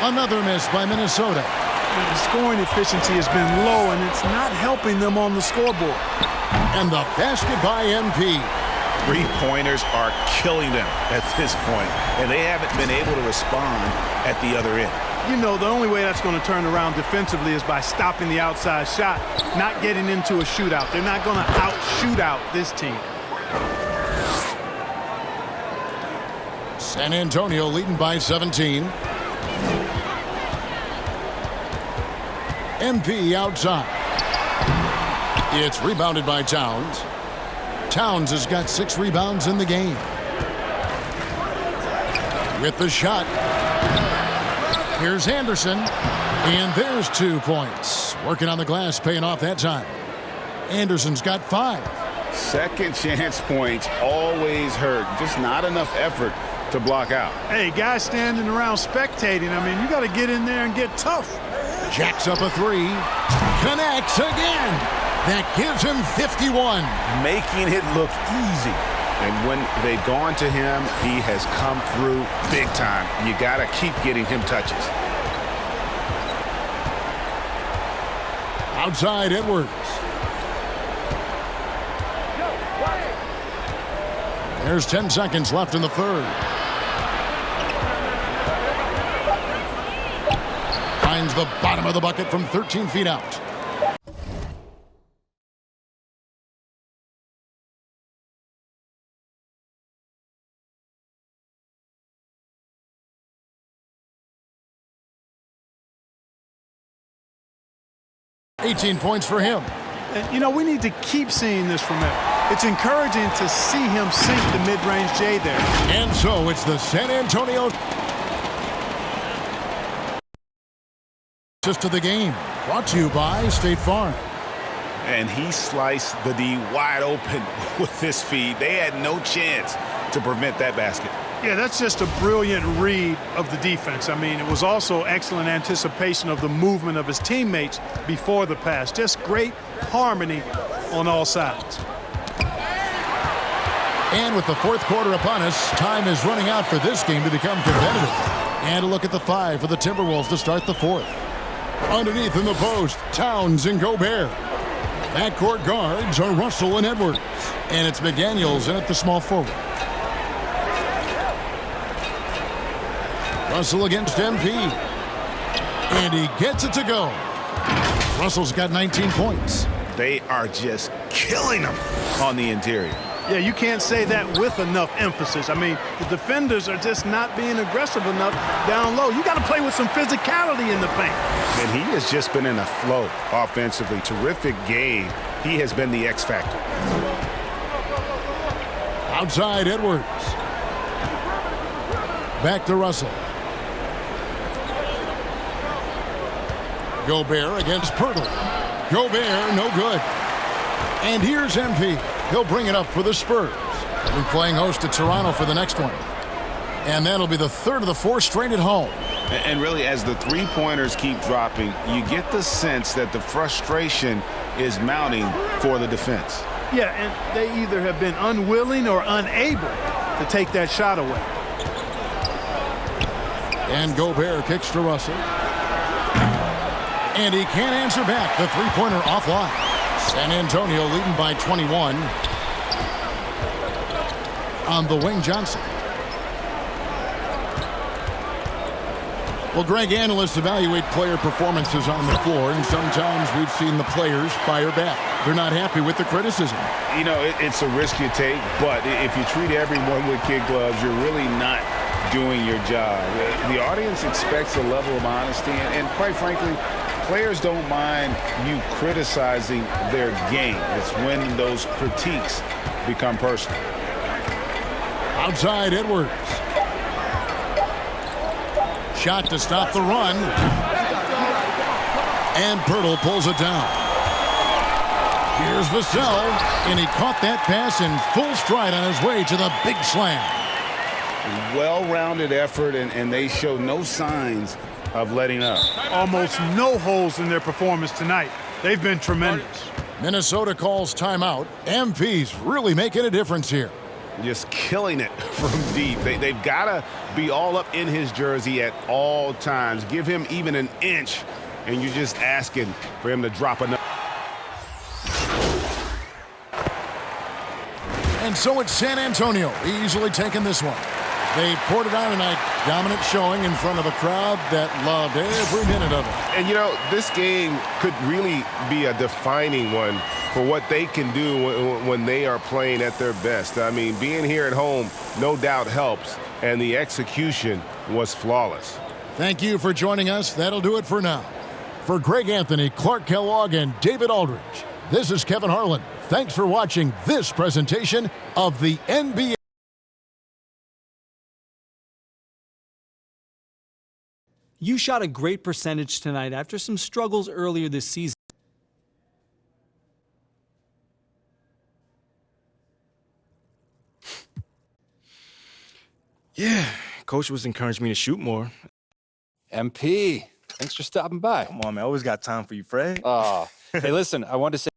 Another miss by Minnesota. The scoring efficiency has been low, and it's not helping them on the scoreboard. And the basket by MP. Three-pointers are killing them at this point, and they haven't been able to respond at the other end. You know, the only way that's going to turn around defensively is by stopping the outside shot, not getting into a shootout. They're not going to out-shoot out this team. San Antonio leading by 17. MP outside. It's rebounded by Towns. Towns has got 6 rebounds in the game. With the shot. Here's Anderson. And there's 2 points. Working on the glass, paying off that time. Anderson's got 5. Second chance points always hurt. Just not enough effort to block out. Hey, guys standing around spectating. I mean, you got to get in there and get tough. Jacks up a 3. Connects again. That gives him 51. Making it look easy. And when they've gone to him, he has come through big time. You got to keep getting him touches. Outside Edwards. There's 10 seconds left in the third. Finds the bottom of the bucket from 13 feet out. $18 points for him. And, you know, we need to keep seeing this from him. It's encouraging to see him sink the mid-range J there. And so it's the San Antonio to the game. Brought to you by State Farm. And he sliced the D wide open with this feed. They had no chance to prevent that basket. Yeah, that's just a brilliant read of the defense. I mean, it was also excellent anticipation of the movement of his teammates before the pass. Just great harmony on all sides. And with the fourth quarter upon us, time is running out for this game to become competitive. And a look at the 5 for the Timberwolves to start the fourth. Underneath in the post, Towns and Gobert. Backcourt guards are Russell and Edwards. And it's McDaniels in at the small forward. Russell against MP. And he gets it to go. Russell's got 19 points. They are just killing them on the interior. Yeah, you can't say that with enough emphasis. I mean, the defenders are just not being aggressive enough down low. You got to play with some physicality in the paint. And he has just been in a flow offensively. Terrific game. He has been the X factor. Outside Edwards. Back to Russell. Gobert against Pirtle. Gobert, no good. And here's MP. He'll bring it up for the Spurs. They'll be playing host to Toronto for the next one. And that'll be the third of the 4 straight at home. And really, as the three-pointers keep dropping, you get the sense that the frustration is mounting for the defense. Yeah, and they either have been unwilling or unable to take that shot away. And Gobert kicks to Russell. And he can't answer back. The three-pointer offline. San Antonio leading by 21 on the wing. Johnson. Well, Greg, analysts evaluate player performances on the floor, and sometimes we've seen the players fire back. They're not happy with the criticism. You know, it's a risk you take, but if you treat everyone with kid gloves, you're really not doing your job. The audience expects a level of honesty, and quite frankly, players don't mind you criticizing their game. It's when those critiques become personal. Outside Edwards. Shot to stop the run. And Pirtle pulls it down. Here's Vassell, and he caught that pass in full stride on his way to the big slam. Well-rounded effort, and they show no signs of letting up. Almost no holes in their performance tonight. They've been tremendous. Minnesota calls timeout. MP's really making a difference here. Just killing it from deep. They've got to be all up in his jersey at all times. Give him even an inch, and you're just asking for him to drop another. And so it's San Antonio easily taking this one. They poured it on tonight. Dominant showing in front of a crowd that loved every minute of it. And, you know, this game could really be a defining one for what they can do when they are playing at their best. I mean, being here at home no doubt helps, and the execution was flawless. Thank you for joining us. That'll do it for now. For Greg Anthony, Clark Kellogg, and David Aldridge, this is Kevin Harlan. Thanks for watching this presentation of the NBA. You shot a great percentage tonight after some struggles earlier this season. Yeah, Coach was encouraging me to shoot more. MP, thanks for stopping by. Come on, man. I always got time for you, Fred. Hey, listen, I wanted to say